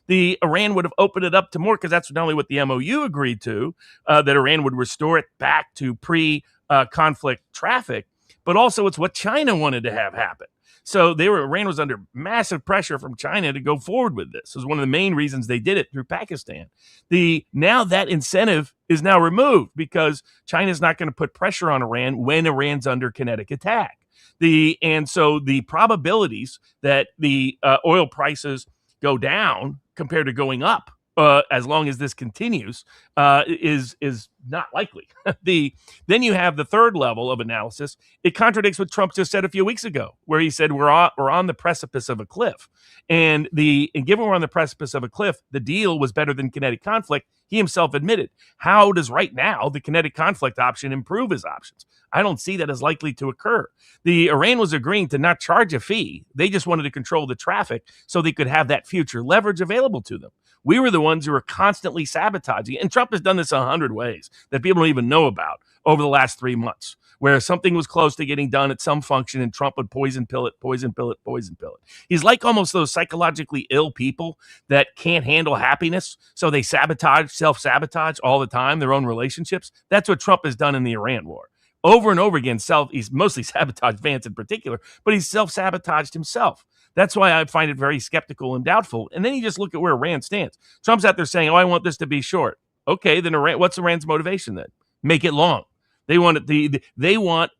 Iran would have opened it up to more, because that's not only what the MOU agreed to, that Iran would restore it back to pre-conflict traffic, but also it's what China wanted to have happen. So Iran was under massive pressure from China to go forward with this. It was one of the main reasons they did it through Pakistan. Now that incentive is now removed because China's not going to put pressure on Iran when Iran's under kinetic attack. And so the probabilities that the oil prices go down compared to going up, as long as this continues, is not likely. Then you have the third level of analysis. It contradicts what Trump just said a few weeks ago, where he said we're on the precipice of a cliff, and given we're on the precipice of a cliff, the deal was better than kinetic conflict. He himself admitted. How does right now the kinetic conflict option improve his options? I don't see that as likely to occur. Iran was agreeing to not charge a fee. They just wanted to control the traffic so they could have that future leverage available to them. We were the ones who were constantly sabotaging. And Trump has done this 100 ways that people don't even know about over the last 3 months, where something was close to getting done at some function and Trump would poison pill it. He's like almost those psychologically ill people that can't handle happiness, so they self-sabotage all the time, their own relationships. That's what Trump has done in the Iran war. Over and over again, he's mostly sabotaged Vance in particular, but he's self-sabotaged himself. That's why I find it very skeptical and doubtful. And then you just look at where Iran stands. Trump's out there saying, I want this to be short. Okay, then what's Iran's motivation then? Make it long. They want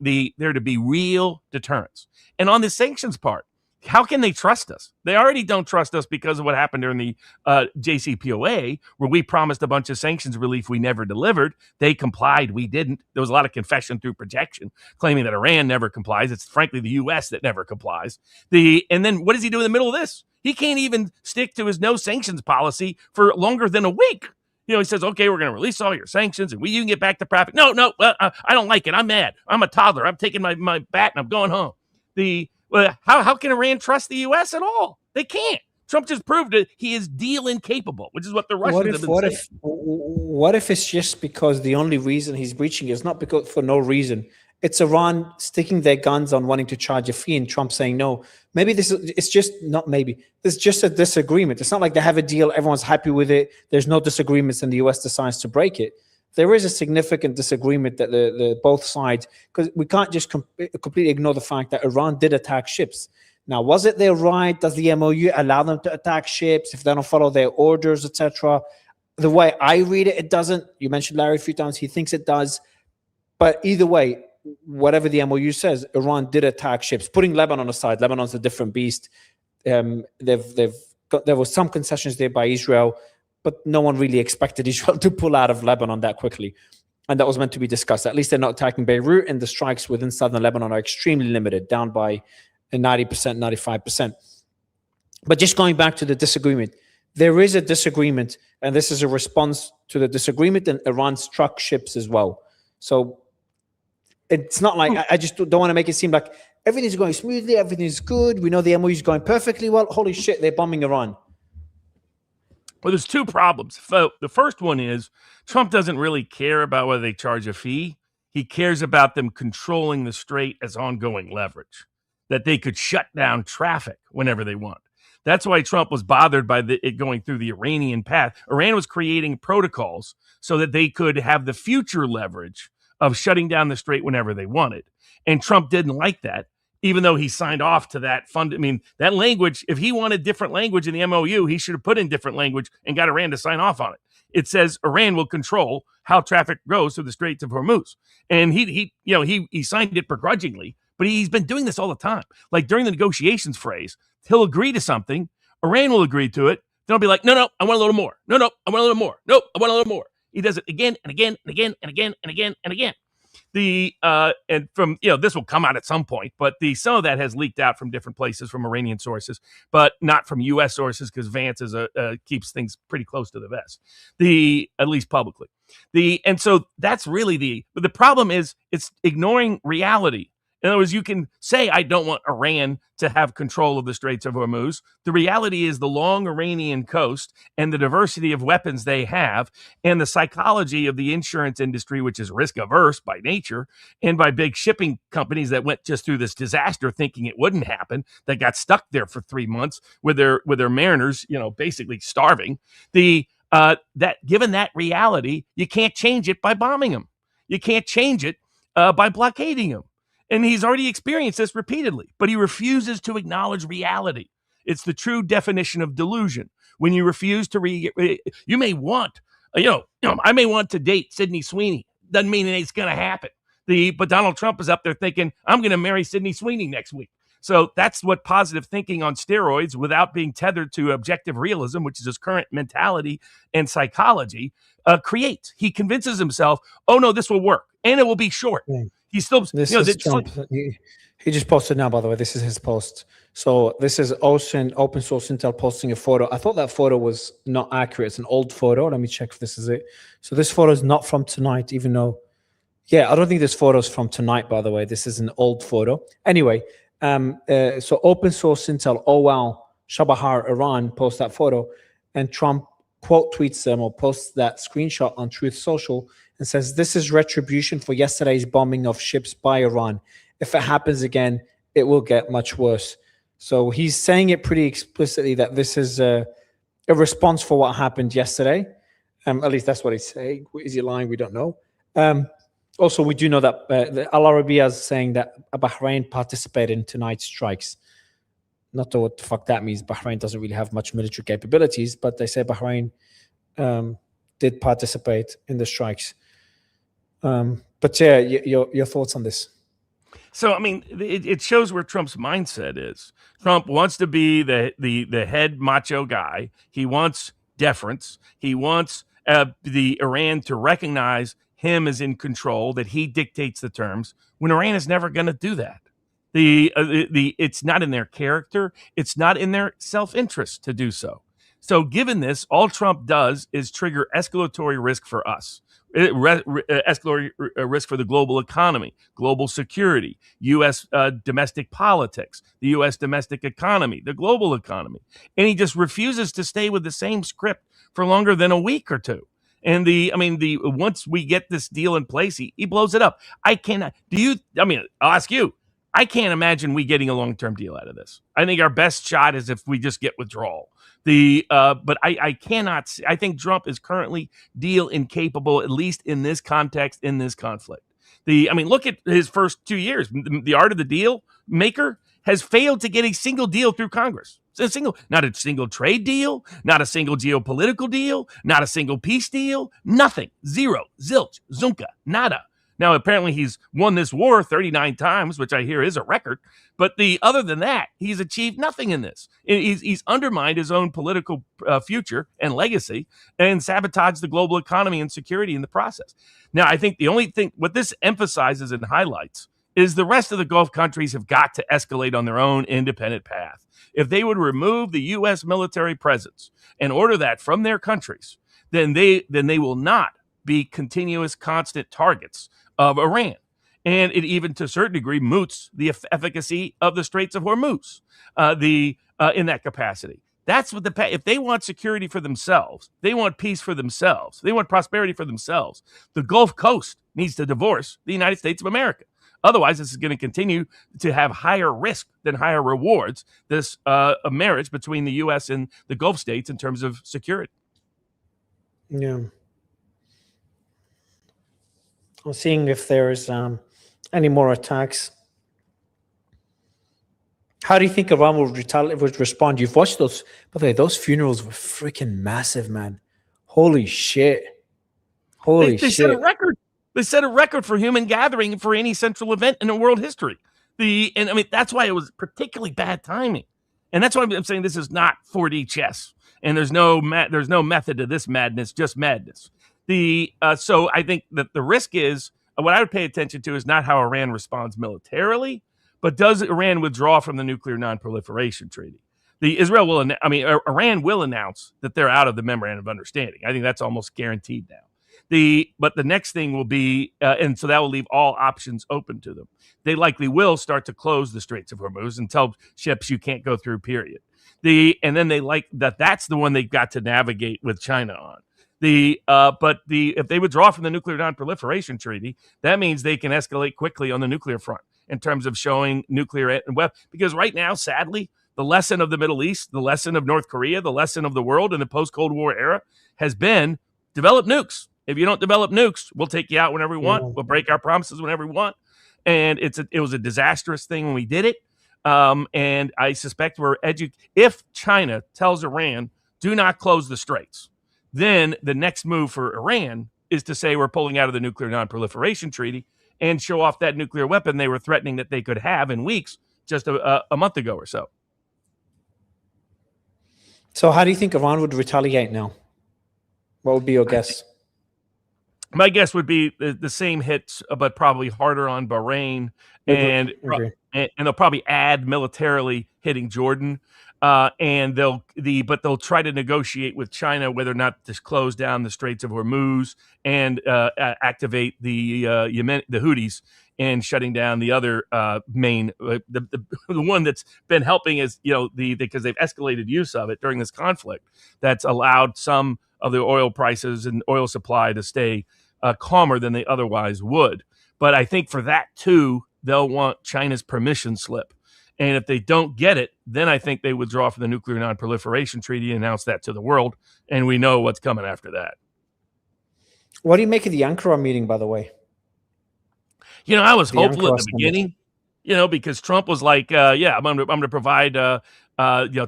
there to be real deterrence. And on the sanctions part, how can they trust us? They already don't trust us because of what happened during the JCPOA, where we promised a bunch of sanctions relief we never delivered. They complied. We didn't. There was a lot of confession through projection, claiming that Iran never complies. It's frankly the U.S. that never complies. And then what does he do in the middle of this? He can't even stick to his no sanctions policy for longer than a week. He says, okay, we're going to release all your sanctions and you can get back to traffic. No, I don't like it. I'm mad. I'm a toddler. I'm taking my bat and I'm going home. How can Iran trust the U.S. at all? They can't. Trump just proved it. He is deal incapable, which is what the Russians have been saying. What if it's just because the only reason he's breaching is not because for no reason? It's Iran sticking their guns on wanting to charge a fee and Trump saying no. Maybe it's just a disagreement. It's not like they have a deal, everyone's happy with it, there's no disagreements and the US decides to break it. There is a significant disagreement that the both sides, because we can't just completely ignore the fact that Iran did attack ships. Now, was it their right? Does the MOU allow them to attack ships if they don't follow their orders, etc.? The way I read it, it doesn't. You mentioned Larry a few times. He thinks it does. But either way, whatever the MOU says, Iran did attack ships. Putting Lebanon aside, Lebanon's a different beast. There was some concessions there by Israel, but no one really expected Israel to pull out of Lebanon that quickly. And that was meant to be discussed. At least they're not attacking Beirut, and the strikes within southern Lebanon are extremely limited, down by 90%, 95%. But just going back to the disagreement, there is a disagreement, and this is a response to the disagreement, and Iran struck ships as well. So it's not like, I just don't want to make it seem like everything's going smoothly, everything's good, we know the MOU is going perfectly well. Holy shit, they're bombing Iran. Well, there's two problems. The first one is Trump doesn't really care about whether they charge a fee. He cares about them controlling the strait as ongoing leverage, that they could shut down traffic whenever they want. That's why Trump was bothered by it going through the Iranian path. Iran was creating protocols so that they could have the future leverage of shutting down the strait whenever they wanted. And Trump didn't like that, even though he signed off to that fund. I mean, that language, if he wanted different language in the MOU, he should have put in different language and got Iran to sign off on it. It says Iran will control how traffic goes through the Straits of Hormuz. And he signed it begrudgingly, but he's been doing this all the time. Like during the negotiations phrase, he'll agree to something, Iran will agree to it, then he'll be like, no, I want a little more. No, I want a little more. No, I want a little more. He does it again and again and again and again and again and again. And from, this will come out at some point, but some of that has leaked out from different places, from Iranian sources, but not from U.S. sources, because Vance keeps things pretty close to the vest, at least publicly. And so that's really but the problem is it's ignoring reality. In other words, you can say, I don't want Iran to have control of the Straits of Hormuz. The reality is the long Iranian coast and the diversity of weapons they have and the psychology of the insurance industry, which is risk averse by nature, and by big shipping companies that went just through this disaster thinking it wouldn't happen, that got stuck there for 3 months with their mariners, basically starving. That given that reality, you can't change it by bombing them. You can't change it by blockading them. And he's already experienced this repeatedly, but he refuses to acknowledge reality. It's the true definition of delusion. When you refuse to you may want, I may want to date Sydney Sweeney. Doesn't mean it's going to happen. But Donald Trump is up there thinking, I'm going to marry Sydney Sweeney next week. So that's what positive thinking on steroids, without being tethered to objective realism, which is his current mentality and psychology, creates. He convinces himself, oh no, this will work, and it will be short. Yeah. He's still, This is Trump. He just posted now, by the way. This is his post. So this is Ocean Open Source Intel posting a photo. I thought that photo was not accurate. It's an old photo. Let me check if this is it. So this photo is not from tonight, even though, yeah, I don't think this photo is from tonight, by the way. This is an old photo. Anyway, so Open Source Intel, oh wow, Shabahar Iran posts that photo, and Trump quote tweets them or posts that screenshot on Truth Social and says, this is retribution for yesterday's bombing of ships by Iran. If it happens again, it will get much worse. So he's saying it pretty explicitly that this is a response for what happened yesterday. At least that's what he's saying. Is he lying? We don't know. Also, we do know that Al Arabiya is saying that Bahrain participated in tonight's strikes. Not know what the fuck that means. Bahrain doesn't really have much military capabilities, but they say Bahrain did participate in the strikes. But yeah, your thoughts on this? So, I mean, it shows where Trump's mindset is. Trump wants to be the head macho guy. He wants deference. He wants the Iran to recognize him as in control, that he dictates the terms, when Iran is never going to do that. It's not in their character. It's not in their self-interest to do so. So given this, all Trump does is trigger escalatory risk for us. Escalatory risk for the global economy, global security, U.S. Domestic politics, the U.S. domestic economy, the global economy. And he just refuses to stay with the same script for longer than a week or two. And once we get this deal in place, he blows it up. I'll ask you, I can't imagine we getting a long-term deal out of this. I think our best shot is if we just get withdrawal. But I cannot. I think Trump is currently deal incapable, at least in this context, in this conflict. Look at his first 2 years. The art of the deal maker has failed to get a single deal through Congress. Not a single trade deal, not a single geopolitical deal, not a single peace deal, nothing. Zero, zilch, zunka, nada. Now, apparently he's won this war 39 times, which I hear is a record. But other than that, he's achieved nothing in this. He's undermined his own political future and legacy and sabotaged the global economy and security in the process. Now, I think the only thing, what this emphasizes and highlights is the rest of the Gulf countries have got to escalate on their own independent path. If they would remove the U.S. military presence and order that from their countries, then they will not be continuous, constant targets of Iran. And it even to a certain degree moots the efficacy of the Straits of Hormuz in that capacity. That's what if they want security for themselves, they want peace for themselves, they want prosperity for themselves, the Gulf Coast needs to divorce the United States of America. Otherwise, this is going to continue to have higher risk than higher rewards, this a marriage between the U.S. and the Gulf states in terms of security. Yeah. I'm seeing if there's any more attacks. How do you think Iran would respond? You've watched those. By the way, those funerals were freaking massive, man. Holy shit. Holy shit. They set a record. They set a record for human gathering for any central event in world history. That's why it was particularly bad timing. And that's why I'm saying this is not 4D chess. And there's no method to this madness, just madness. So I think that the risk is, what I would pay attention to is not how Iran responds militarily, but does Iran withdraw from the nuclear non-proliferation treaty? Iran will announce that they're out of the memorandum of understanding. I think that's almost guaranteed now. But the next thing will be, and so that will leave all options open to them. They likely will start to close the Straits of Hormuz and tell ships you can't go through, period. And then they that's the one they've got to navigate with China on. If they withdraw from the nuclear non-proliferation treaty, that means they can escalate quickly on the nuclear front in terms of showing nuclear weapons. Because right now, sadly, the lesson of the Middle East, the lesson of North Korea, the lesson of the world in the post-Cold War era has been develop nukes. If you don't develop nukes, we'll take you out whenever we want. We'll break our promises whenever we want. And it was a disastrous thing when we did it. And I suspect if China tells Iran, do not close the straits, then the next move for Iran is to say we're pulling out of the nuclear non-proliferation treaty and show off that nuclear weapon they were threatening that they could have in weeks just a month ago or so. So how do you think Iran would retaliate now? What would be your guess? My guess would be the same hits, but probably harder on Bahrain, and they'll probably add militarily hitting Jordan, and but they'll try to negotiate with China whether or not to close down the Straits of Hormuz and activate the Houthis and shutting down the other main the one that's been helping is because they've escalated use of it during this conflict that's allowed some of the oil prices and oil supply to stay calmer than they otherwise would. But I think for that too, they'll want China's permission slip. And if they don't get it, then I think they withdraw from the Nuclear Non-Proliferation Treaty and announce that to the world. And we know what's coming after that. What do you make of the Ankara meeting, by the way? I was hopeful at the beginning, because Trump was like, I'm going to provide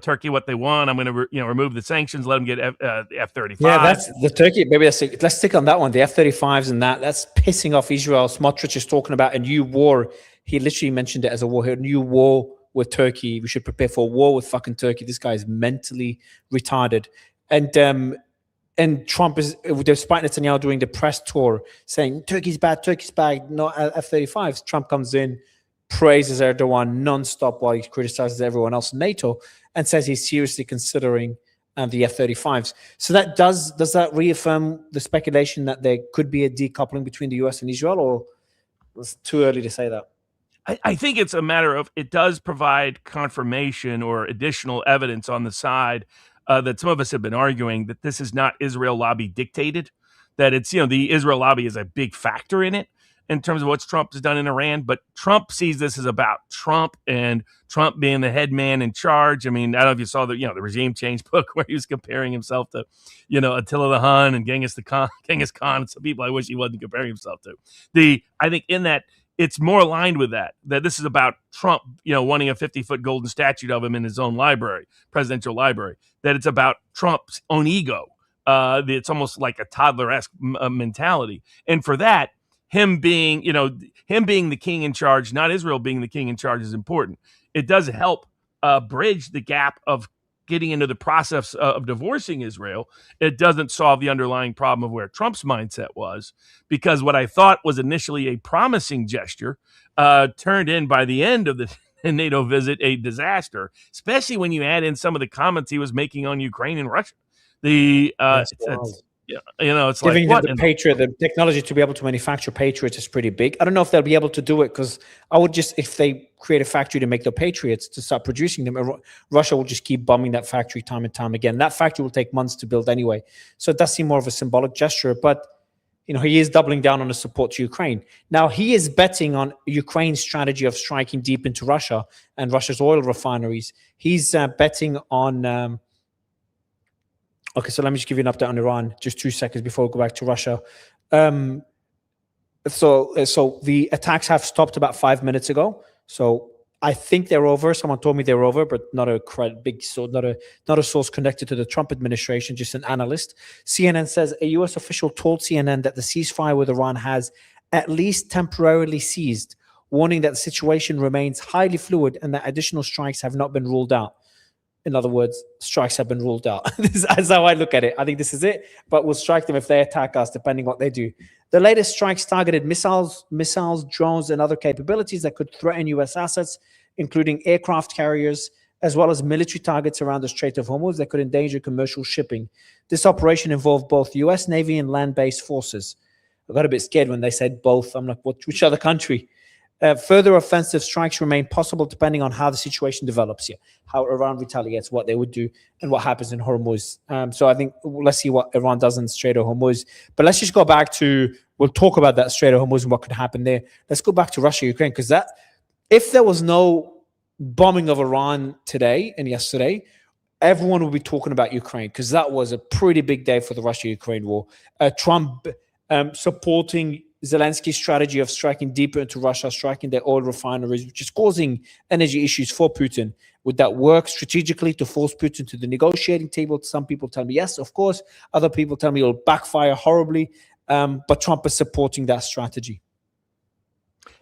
Turkey what they want. I'm going to remove the sanctions, let them get F-35. Yeah, that's the Turkey. Maybe let's stick on that one. The F-35s and that's pissing off Israel. Smotrich is talking about a new war. He literally mentioned it as a war. A new war with Turkey. We should prepare for a war with fucking Turkey. This guy is mentally retarded. And Trump is, despite Netanyahu doing the press tour saying Turkey's bad, not F-35s. Trump comes in, praises Erdogan nonstop while he criticizes everyone else in NATO, and says he's seriously considering the F-35s. So does that reaffirm the speculation that there could be a decoupling between the US and Israel, or it's too early to say that? I think it's a matter of it does provide confirmation or additional evidence on the side that some of us have been arguing that this is not Israel lobby dictated, that it's, the Israel lobby is a big factor in it in terms of what Trump has done in Iran. But Trump sees this as about Trump and Trump being the head man in charge. I mean, I don't know if you saw the regime change book where he was comparing himself to, Attila the Hun and Genghis Khan and some people I wish he wasn't comparing himself to. I think in that, it's more aligned with that this is about Trump, wanting a 50-foot golden statue of him in his own library, presidential library, that it's about Trump's own ego. It's almost like a toddler-esque mentality. And for that, him being the king in charge, not Israel being the king in charge, is important. It does help bridge the gap of getting into the process of divorcing Israel. It doesn't solve the underlying problem of where Trump's mindset was, because what I thought was initially a promising gesture turned in by the end of the NATO visit a disaster, especially when you add in some of the comments he was making on Ukraine and Russia. It's giving like them the Patriot, the technology to be able to manufacture Patriots is pretty big. I don't know if they'll be able to do it, because I would if they create a factory to make the Patriots, to start producing them, Russia will just keep bombing that factory time and time again. That factory will take months to build anyway. So it does seem more of a symbolic gesture, but he is doubling down on the support to Ukraine. Now, he is betting on Ukraine's strategy of striking deep into Russia and Russia's oil refineries. He's betting on... Okay, so let me just give you an update on Iran, just 2 seconds before we go back to Russia. So the attacks have stopped about 5 minutes ago. So I think they're over. Someone told me they're over, but not a big source, not a source connected to the Trump administration, just an analyst. CNN says a U.S. official told CNN that the ceasefire with Iran has at least temporarily ceased, warning that the situation remains highly fluid and that additional strikes have not been ruled out. In other words, strikes have been ruled out. That's how I look at it. I think this is it, but we'll strike them if they attack us, depending what they do. The latest strikes targeted missiles, drones, and other capabilities that could threaten U.S. assets, including aircraft carriers, as well as military targets around the Strait of Hormuz that could endanger commercial shipping. This operation involved both U.S. Navy and land-based forces. I got a bit scared when they said both. I'm like, which other country? Further offensive strikes remain possible depending on how the situation develops here, how Iran retaliates, what they would do, and what happens in Hormuz. So I think let's see what Iran does in the Strait of Hormuz. But let's just go back to, we'll talk about that Strait of Hormuz and what could happen there. Let's go back to Russia, Ukraine, because if there was no bombing of Iran today and yesterday, everyone would be talking about Ukraine, because that was a pretty big day for the Russia-Ukraine war. Trump supporting Zelensky's strategy of striking deeper into Russia, striking their oil refineries, which is causing energy issues for Putin. Would that work strategically to force Putin to the negotiating table? Some people tell me yes, of course. Other people tell me it'll backfire horribly. But Trump is supporting that strategy.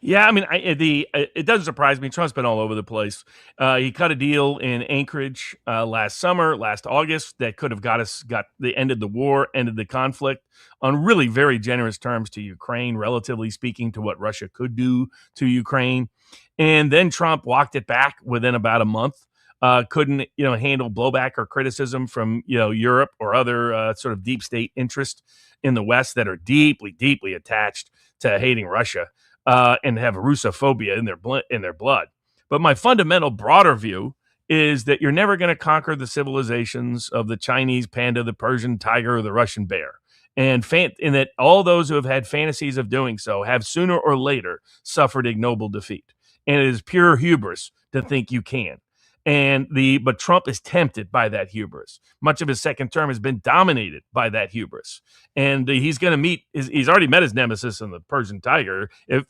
Yeah, I mean, it doesn't surprise me. Trump's been all over the place. He cut a deal in Anchorage last August, that could have ended the war, ended the conflict on really very generous terms to Ukraine, relatively speaking to what Russia could do to Ukraine. And then Trump walked it back within about a month. Couldn't handle blowback or criticism from Europe or other sort of deep state interests in the West that are deeply, deeply attached to hating Russia. And have Russophobia in their blood. But my fundamental, broader view is that you're never going to conquer the civilizations of the Chinese panda, the Persian tiger, or the Russian bear. And in that all those who have had fantasies of doing so have sooner or later suffered ignoble defeat. And it is pure hubris to think you can. But Trump is tempted by that hubris. Much of his second term has been dominated by that hubris. And he's going to meet, he's already met his nemesis in the Persian tiger. If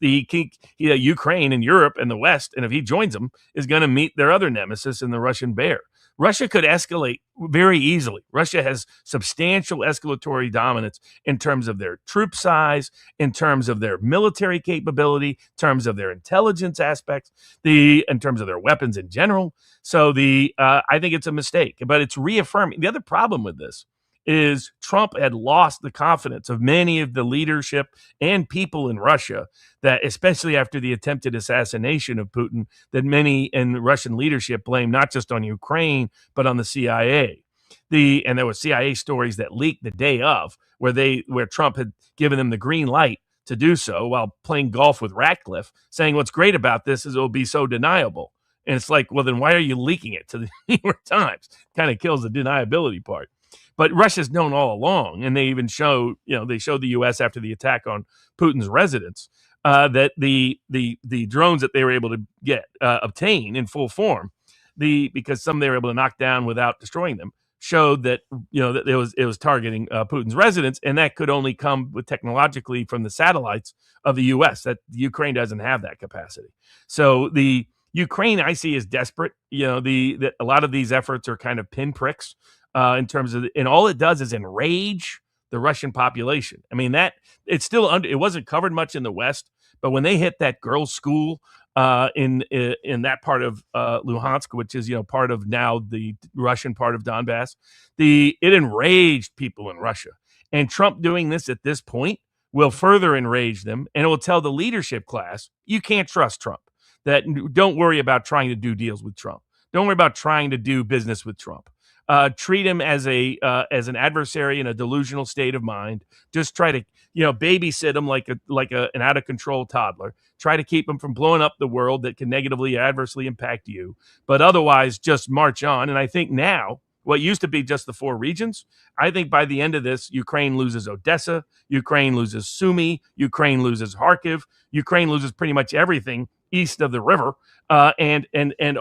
Ukraine and Europe and the West, and if he joins them, is going to meet their other nemesis in the Russian bear. Russia could escalate very easily. Russia has substantial escalatory dominance in terms of their troop size, in terms of their military capability, in terms of their intelligence aspects, in terms of their weapons in general. So I think it's a mistake, but it's reaffirming. The other problem with this is Trump had lost the confidence of many of the leadership and people in Russia, that especially after the attempted assassination of Putin, that many in Russian leadership blame not just on Ukraine, but on the CIA. And there were CIA stories that leaked the day of where Trump had given them the green light to do so while playing golf with Ratcliffe, saying what's great about this is it will be so deniable. And it's like, well, then why are you leaking it to the New York Times? Kind of kills the deniability part. But Russia's known all along, and they even showed the U.S. after the attack on Putin's residence that the drones that they were able to obtain in full form, because some they were able to knock down without destroying them, showed that that it was targeting Putin's residence, and that could only come with technologically from the satellites of the U.S. That Ukraine doesn't have that capacity. So the Ukraine I see is desperate. A lot of these efforts are kind of pinpricks. In terms of, and all it does is enrage the Russian population. I mean, it's still it wasn't covered much in the West, but when they hit that girls' school in that part of Luhansk, which is part of now the Russian part of Donbass, it enraged people in Russia. And Trump doing this at this point will further enrage them, and it will tell the leadership class, you can't trust Trump. That don't worry about trying to do deals with Trump. Don't worry about trying to do business with Trump. Treat him as an adversary in a delusional state of mind. Just try to babysit him like an out of control toddler. Try to keep him from blowing up the world that can negatively adversely impact you. But otherwise, just march on. And I think now, what used to be just the 4 regions, I think by the end of this, Ukraine loses Odessa, Ukraine loses Sumy, Ukraine loses Kharkiv, Ukraine loses pretty much everything east of the river and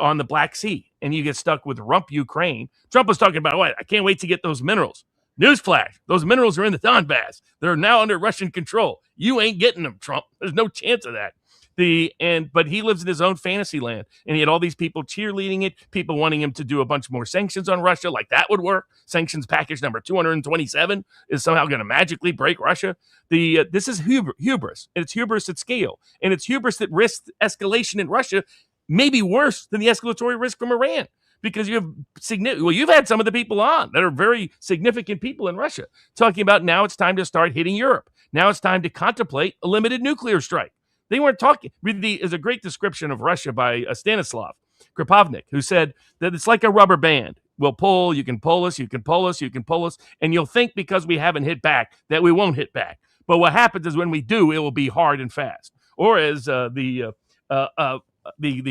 on the Black Sea. And you get stuck with rump Ukraine. Trump was talking about, what? I can't wait to get those minerals. Newsflash, those minerals are in the Donbass. They're now under Russian control. You ain't getting them, Trump. There's no chance of that. But he lives in his own fantasy land, and he had all these people cheerleading it, people wanting him to do a bunch more sanctions on Russia, like that would work. Sanctions package number 227 is somehow going to magically break Russia. This is hubris, and it's hubris at scale, and it's hubris that risks escalation in Russia, maybe worse than the escalatory risk from Iran, because you've had some of the people on that are very significant people in Russia talking about now it's time to start hitting Europe. Now it's time to contemplate a limited nuclear strike. They weren't talking. Is a great description of Russia by Stanislav Kripovnik, who said that it's like a rubber band. We'll pull, you can pull us, you can pull us, you can pull us, and you'll think because we haven't hit back that we won't hit back. But what happens is when we do, it will be hard and fast. Or as the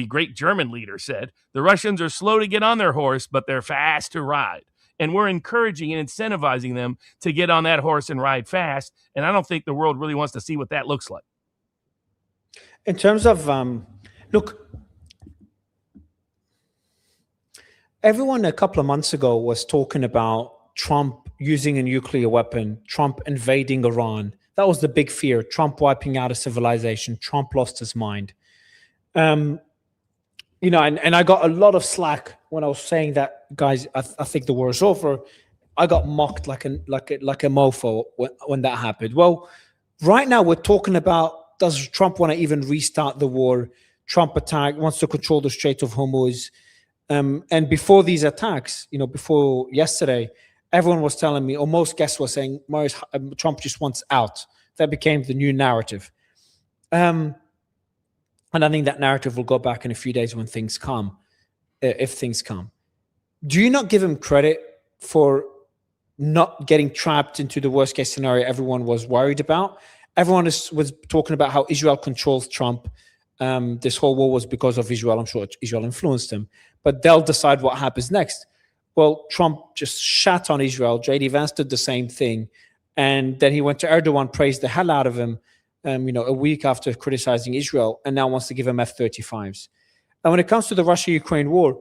great German leader said, the Russians are slow to get on their horse, but they're fast to ride. And we're encouraging and incentivizing them to get on that horse and ride fast. And I don't think the world really wants to see what that looks like. In terms of, look, everyone a couple of months ago was talking about Trump using a nuclear weapon, Trump invading Iran. That was the big fear. Trump wiping out a civilization. Trump lost his mind. And I got a lot of slack when I was saying that, guys, I think the war's over. I got mocked like a mofo when that happened. Well, right now we're talking about does Trump want to even restart the war? Trump wants to control the Strait of Hormuz. And before these attacks, before yesterday, everyone was telling me, or most guests were saying, Maurice, Trump just wants out. That became the new narrative. And I think that narrative will go back in a few days when things come, if things come. Do you not give him credit for not getting trapped into the worst case scenario everyone was worried about? Everyone was talking about how Israel controls Trump. This whole war was because of Israel. I'm sure Israel influenced him, but they'll decide what happens next. Well, Trump just shat on Israel. J.D. Vance did the same thing. And then he went to Erdogan, praised the hell out of him, a week after criticizing Israel, and now wants to give him F-35s. And when it comes to the Russia-Ukraine war,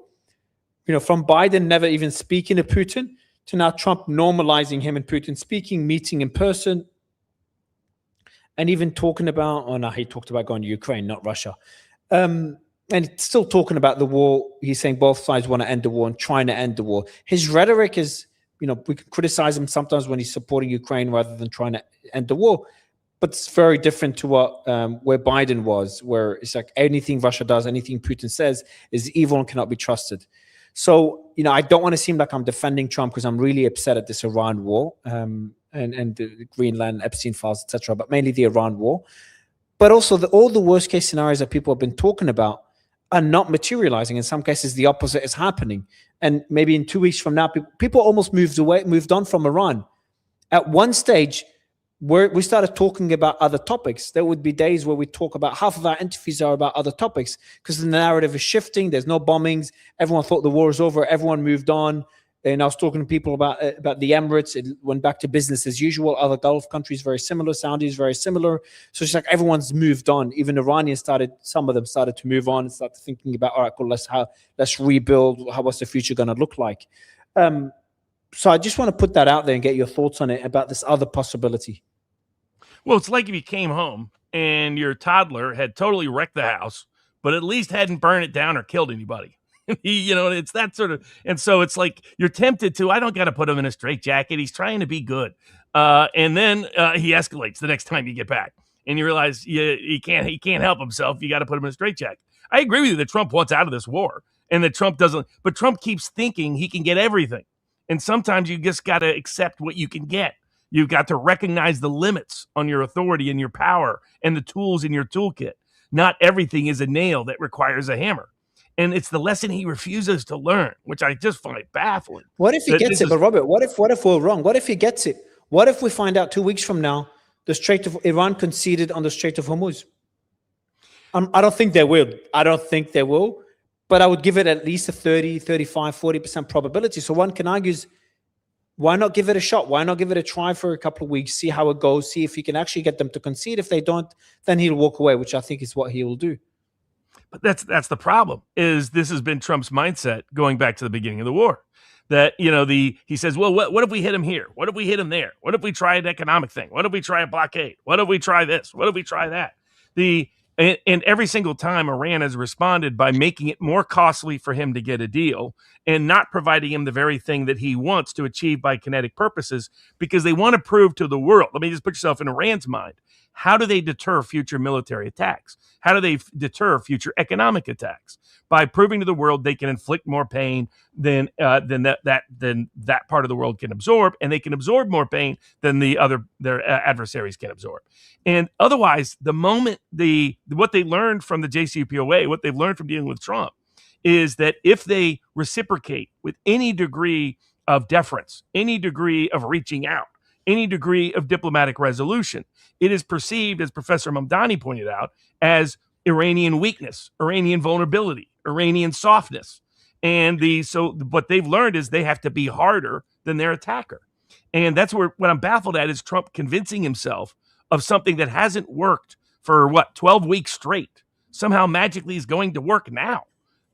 from Biden never even speaking to Putin to now Trump normalizing him and Putin speaking, meeting in person, and even talking about, he talked about going to Ukraine, not Russia. And still talking about the war. He's saying both sides want to end the war and trying to end the war. His rhetoric is, we can criticize him sometimes when he's supporting Ukraine rather than trying to end the war. But it's very different to what where Biden was, where it's like anything Russia does, anything Putin says is evil and cannot be trusted. So, I don't want to seem like I'm defending Trump because I'm really upset at this Iran war and the Greenland, Epstein files, etc., but mainly the Iran war. But also all the worst case scenarios that people have been talking about are not materializing. In some cases, the opposite is happening. And maybe in 2 weeks from now, people almost moved on from Iran. At one stage, where we started talking about other topics. There would be days where we talk about half of our interviews are about other topics because the narrative is shifting. There's no bombings. Everyone thought the war is over. Everyone moved on. And I was talking to people about the Emirates. It went back to business as usual. Other Gulf countries very similar. Saudi is very similar. So it's like everyone's moved on. Even Iranians some of them started to move on and started thinking about, all right, cool, let's rebuild. What's the future going to look like? So I just want to put that out there and get your thoughts on it about this other possibility. Well, it's like if you came home and your toddler had totally wrecked the house, but at least hadn't burned it down or killed anybody. It's that sort of, and so it's like you're tempted to, I don't got to put him in a straitjacket. He's trying to be good. And then he escalates the next time you get back and you realize he can't help himself. You got to put him in a straitjacket. I agree with you that Trump wants out of this war and that Trump doesn't, but Trump keeps thinking he can get everything. And sometimes you just got to accept what you can get. You've got to recognize the limits on your authority and your power and the tools in your toolkit. Not everything is a nail that requires a hammer. And it's the lesson he refuses to learn, which I just find baffling. What if he gets it? But Robert, what if we're wrong? What if he gets it? What if we find out 2 weeks from now the Strait of Iran conceded on the Strait of Hormuz? I don't think they will. But I would give it at least a 30, 35, 40% probability. So one can argue, why not give it a shot? Why not give it a try for a couple of weeks, see how it goes, see if he can actually get them to concede. If they don't, then he'll walk away, which I think is what he will do. But that's the problem, is this has been Trump's mindset going back to the beginning of the war. That, he says, well, what if we hit him here? What if we hit him there? What if we try an economic thing? What if we try a blockade? What if we try this? What if we try that? And every single time Iran has responded by making it more costly for him to get a deal and not providing him the very thing that he wants to achieve by kinetic purposes, because they want to prove to the world. Let me just put yourself in Iran's mind. How do they deter future military attacks? How do they deter future economic attacks? By proving to the world they can inflict more pain than that part of the world can absorb, and they can absorb more pain than their adversaries can absorb. And otherwise, the moment what they learned from the JCPOA, what they've learned from dealing with Trump, is that if they reciprocate with any degree of deference, any degree of reaching out, any degree of diplomatic resolution, it is perceived, as Professor Mamdani pointed out, as Iranian weakness, Iranian vulnerability, Iranian softness. And so what they've learned is they have to be harder than their attacker. And that's what I'm baffled at, is Trump convincing himself of something that hasn't worked for 12 weeks straight. Somehow magically is going to work now.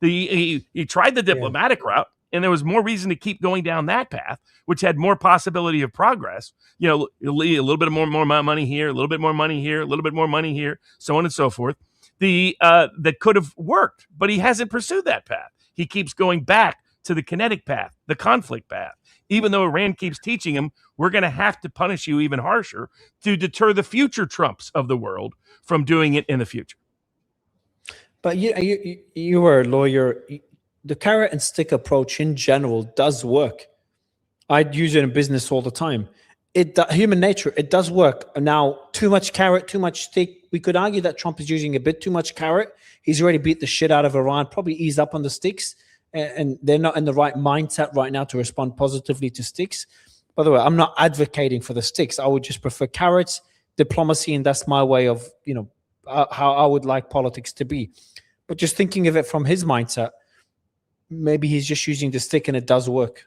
He tried the diplomatic route, and there was more reason to keep going down that path, which had more possibility of progress. A little bit more money here, a little bit more money here, a little bit more money here, so on and so forth. That could have worked, but he hasn't pursued that path. He keeps going back to the kinetic path, the conflict path. even though Iran keeps teaching him, we're going to have to punish you even harsher to deter the future Trumps of the world from doing it in the future. But you were a lawyer. The carrot and stick approach in general does work. I'd use it in business all the time. Human nature, it does work. Now, too much carrot, too much stick. We could argue that Trump is using a bit too much carrot. He's already beat the shit out of Iran, probably eased up on the sticks, and they're not in the right mindset right now to respond positively to sticks. By the way, I'm not advocating for the sticks. I would just prefer carrots, diplomacy, and that's my way of, how I would like politics to be. But just thinking of it from his mindset, maybe he's just using the stick and it does work.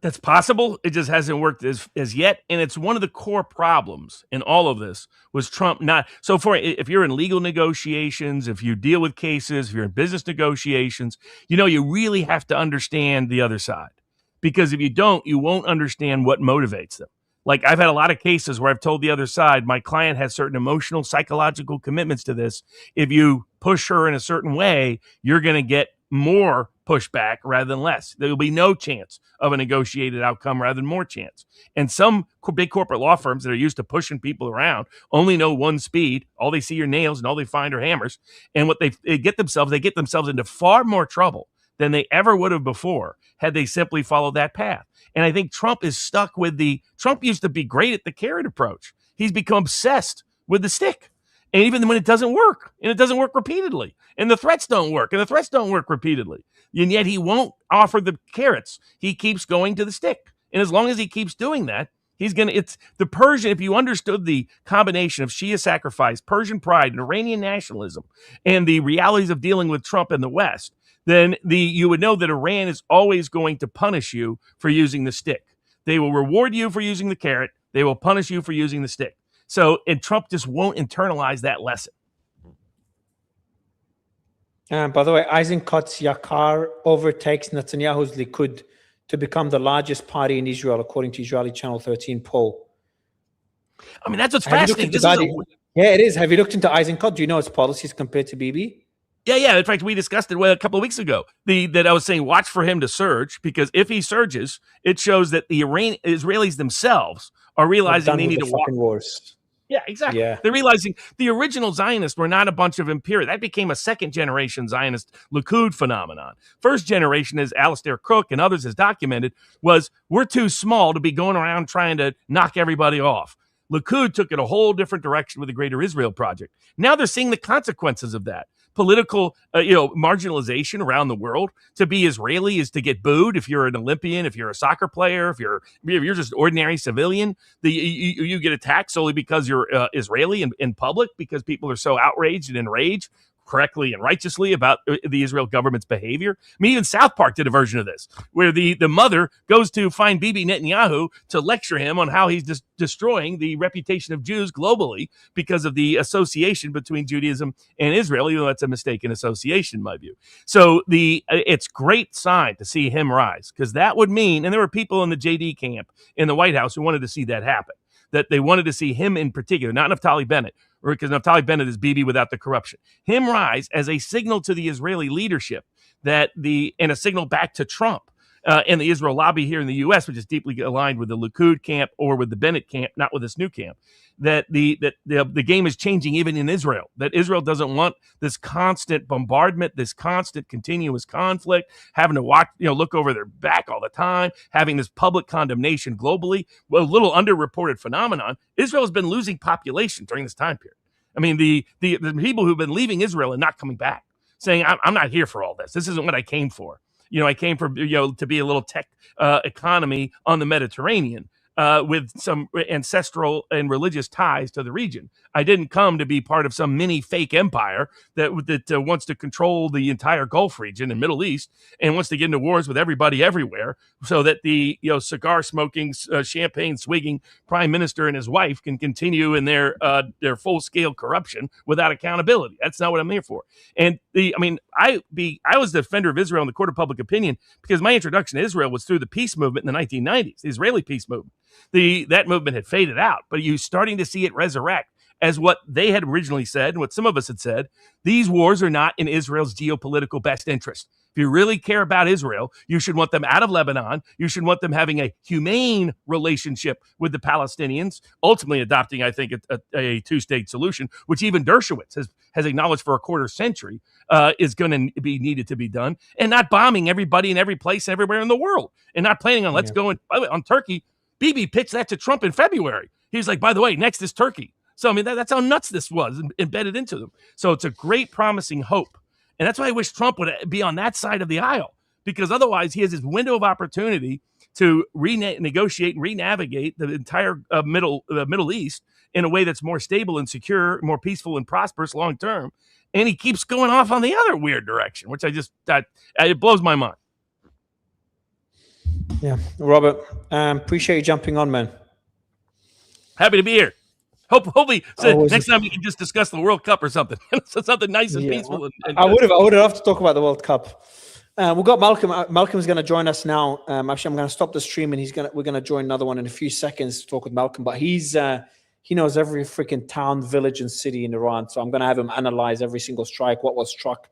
That's possible. It just hasn't worked as yet. And it's one of the core problems in all of this was Trump not. So if you're in legal negotiations, if you deal with cases, if you're in business negotiations, you really have to understand the other side. Because if you don't, you won't understand what motivates them. Like I've had a lot of cases where I've told the other side, my client has certain emotional, psychological commitments to this. If you push her in a certain way, you're going to get more pushback rather than less. There will be no chance of a negotiated outcome rather than more chance. And some big corporate law firms that are used to pushing people around only know one speed. All they see are nails and all they find are hammers. And what they get themselves into far more trouble than they ever would have before had they simply followed that path. And I think Trump is stuck with Trump used to be great at the carrot approach. He's become obsessed with the stick. And even when it doesn't work, and it doesn't work repeatedly, and the threats don't work, and the threats don't work repeatedly, and yet he won't offer the carrots. He keeps going to the stick. And as long as he keeps doing that, it's the Persian, if you understood the combination of Shia sacrifice, Persian pride, and Iranian nationalism, and the realities of dealing with Trump in the West, then you would know that Iran is always going to punish you for using the stick. They will reward you for using the carrot. They will punish you for using the stick. So, and Trump just won't internalize that lesson. By the way, Eisenkot's Yakar overtakes Netanyahu's Likud to become the largest party in Israel, according to Israeli Channel 13 poll. I mean, that's what's fascinating. Yeah, it is. Have you looked into Eisenkot? Do you know his policies compared to Bibi? Yeah. In fact, we discussed it a couple of weeks ago. That I was saying, watch for him to surge, because if he surges, it shows that the Israelis themselves are realizing they need to walk wars. Yeah, exactly. Yeah. They're realizing the original Zionists were not a bunch of imperial. That became a second-generation Zionist Likud phenomenon. First generation, as Alistair Cook and others has documented, was we're too small to be going around trying to knock everybody off. Likud took it a whole different direction with the Greater Israel Project. Now they're seeing the consequences of that. Political, marginalization around the world. To be Israeli is to get booed if you're an Olympian, if you're a soccer player, if you're just an ordinary civilian. You get attacked solely because you're Israeli in public, because people are so outraged and enraged, correctly and righteously, about the Israel government's behavior. I mean, even South Park did a version of this, where the mother goes to find Bibi Netanyahu to lecture him on how he's destroying the reputation of Jews globally because of the association between Judaism and Israel, even though that's a mistaken association in my view. So it's great sign to see him rise, because that would mean, and there were people in the JD camp in the White House who wanted to see that happen, that they wanted to see him in particular, not Naftali Bennett, because Naftali Bennett is Bibi without the corruption, him rise as a signal to the Israeli leadership and a signal back to Trump and the Israel lobby here in the U.S., which is deeply aligned with the Likud camp or with the Bennett camp, not with this new camp, that the game is changing even in Israel, that Israel doesn't want this constant bombardment, this constant continuous conflict, having to watch, look over their back all the time, having this public condemnation globally. Well, a little underreported phenomenon, Israel has been losing population during this time period. I mean, the people who've been leaving Israel and not coming back, saying, I'm not here for all this. This isn't what I came for. I came for, to be a little tech economy on the Mediterranean with some ancestral and religious ties to the region. I didn't come to be part of some mini fake empire that wants to control the entire Gulf region and Middle East and wants to get into wars with everybody everywhere, so that the cigar smoking, champagne swigging prime minister and his wife can continue in their full scale corruption without accountability. That's not what I'm here for. And I was the defender of Israel in the court of public opinion because my introduction to Israel was through the peace movement in the 1990s, the Israeli peace movement. That movement had faded out, but you're starting to see it resurrect as what they had originally said and what some of us had said. These wars are not in Israel's geopolitical best interest. If you really care about Israel, you should want them out of Lebanon. You should want them having a humane relationship with the Palestinians, ultimately adopting, I think, a two-state solution, which even Dershowitz has acknowledged for a quarter century is going to be needed to be done, and not bombing everybody in every place everywhere in the world, and not planning on let's go on Turkey. Bibi pitched that to Trump in February. He was like, by the way, next is Turkey. So, I mean, that's how nuts this was embedded into them. So it's a great promising hope. And that's why I wish Trump would be on that side of the aisle, because otherwise he has his window of opportunity to renegotiate and re-navigate the entire Middle East in a way that's more stable and secure, more peaceful and prosperous long term. And he keeps going off on the other weird direction, which it blows my mind. Yeah, Robert, appreciate you jumping on, man. Happy to be here. Hopefully, next time we can just discuss the World Cup or something. Something nice and peaceful. I would have loved to talk about the World Cup. We've got Malcolm. Malcolm's going to join us now. Actually, I'm going to stop the stream, and we're going to join another one in a few seconds to talk with Malcolm. But he knows every freaking town, village, and city in Iran. So I'm going to have him analyze every single strike, what was struck,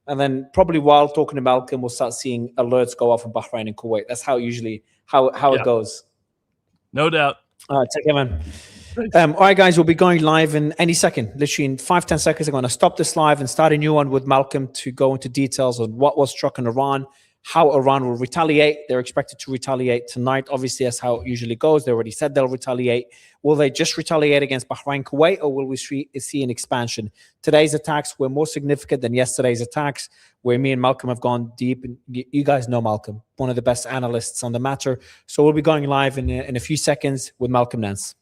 and then probably while talking to Malcolm, we'll start seeing alerts go off in Bahrain and Kuwait. That's how it goes. No doubt. All right, take care, man. All right, guys, we'll be going live in any second. Literally in 5-10 seconds, I'm going to stop this live and start a new one with Malcolm to go into details on what was struck in Iran, how Iran will retaliate. They're expected to retaliate tonight. Obviously, that's how it usually goes. They already said they'll retaliate. Will they just retaliate against Bahrain, Kuwait, or will we see an expansion? Today's attacks were more significant than yesterday's attacks, where me and Malcolm have gone deep. And you guys know Malcolm, one of the best analysts on the matter. So we'll be going live in a few seconds with Malcolm Nance.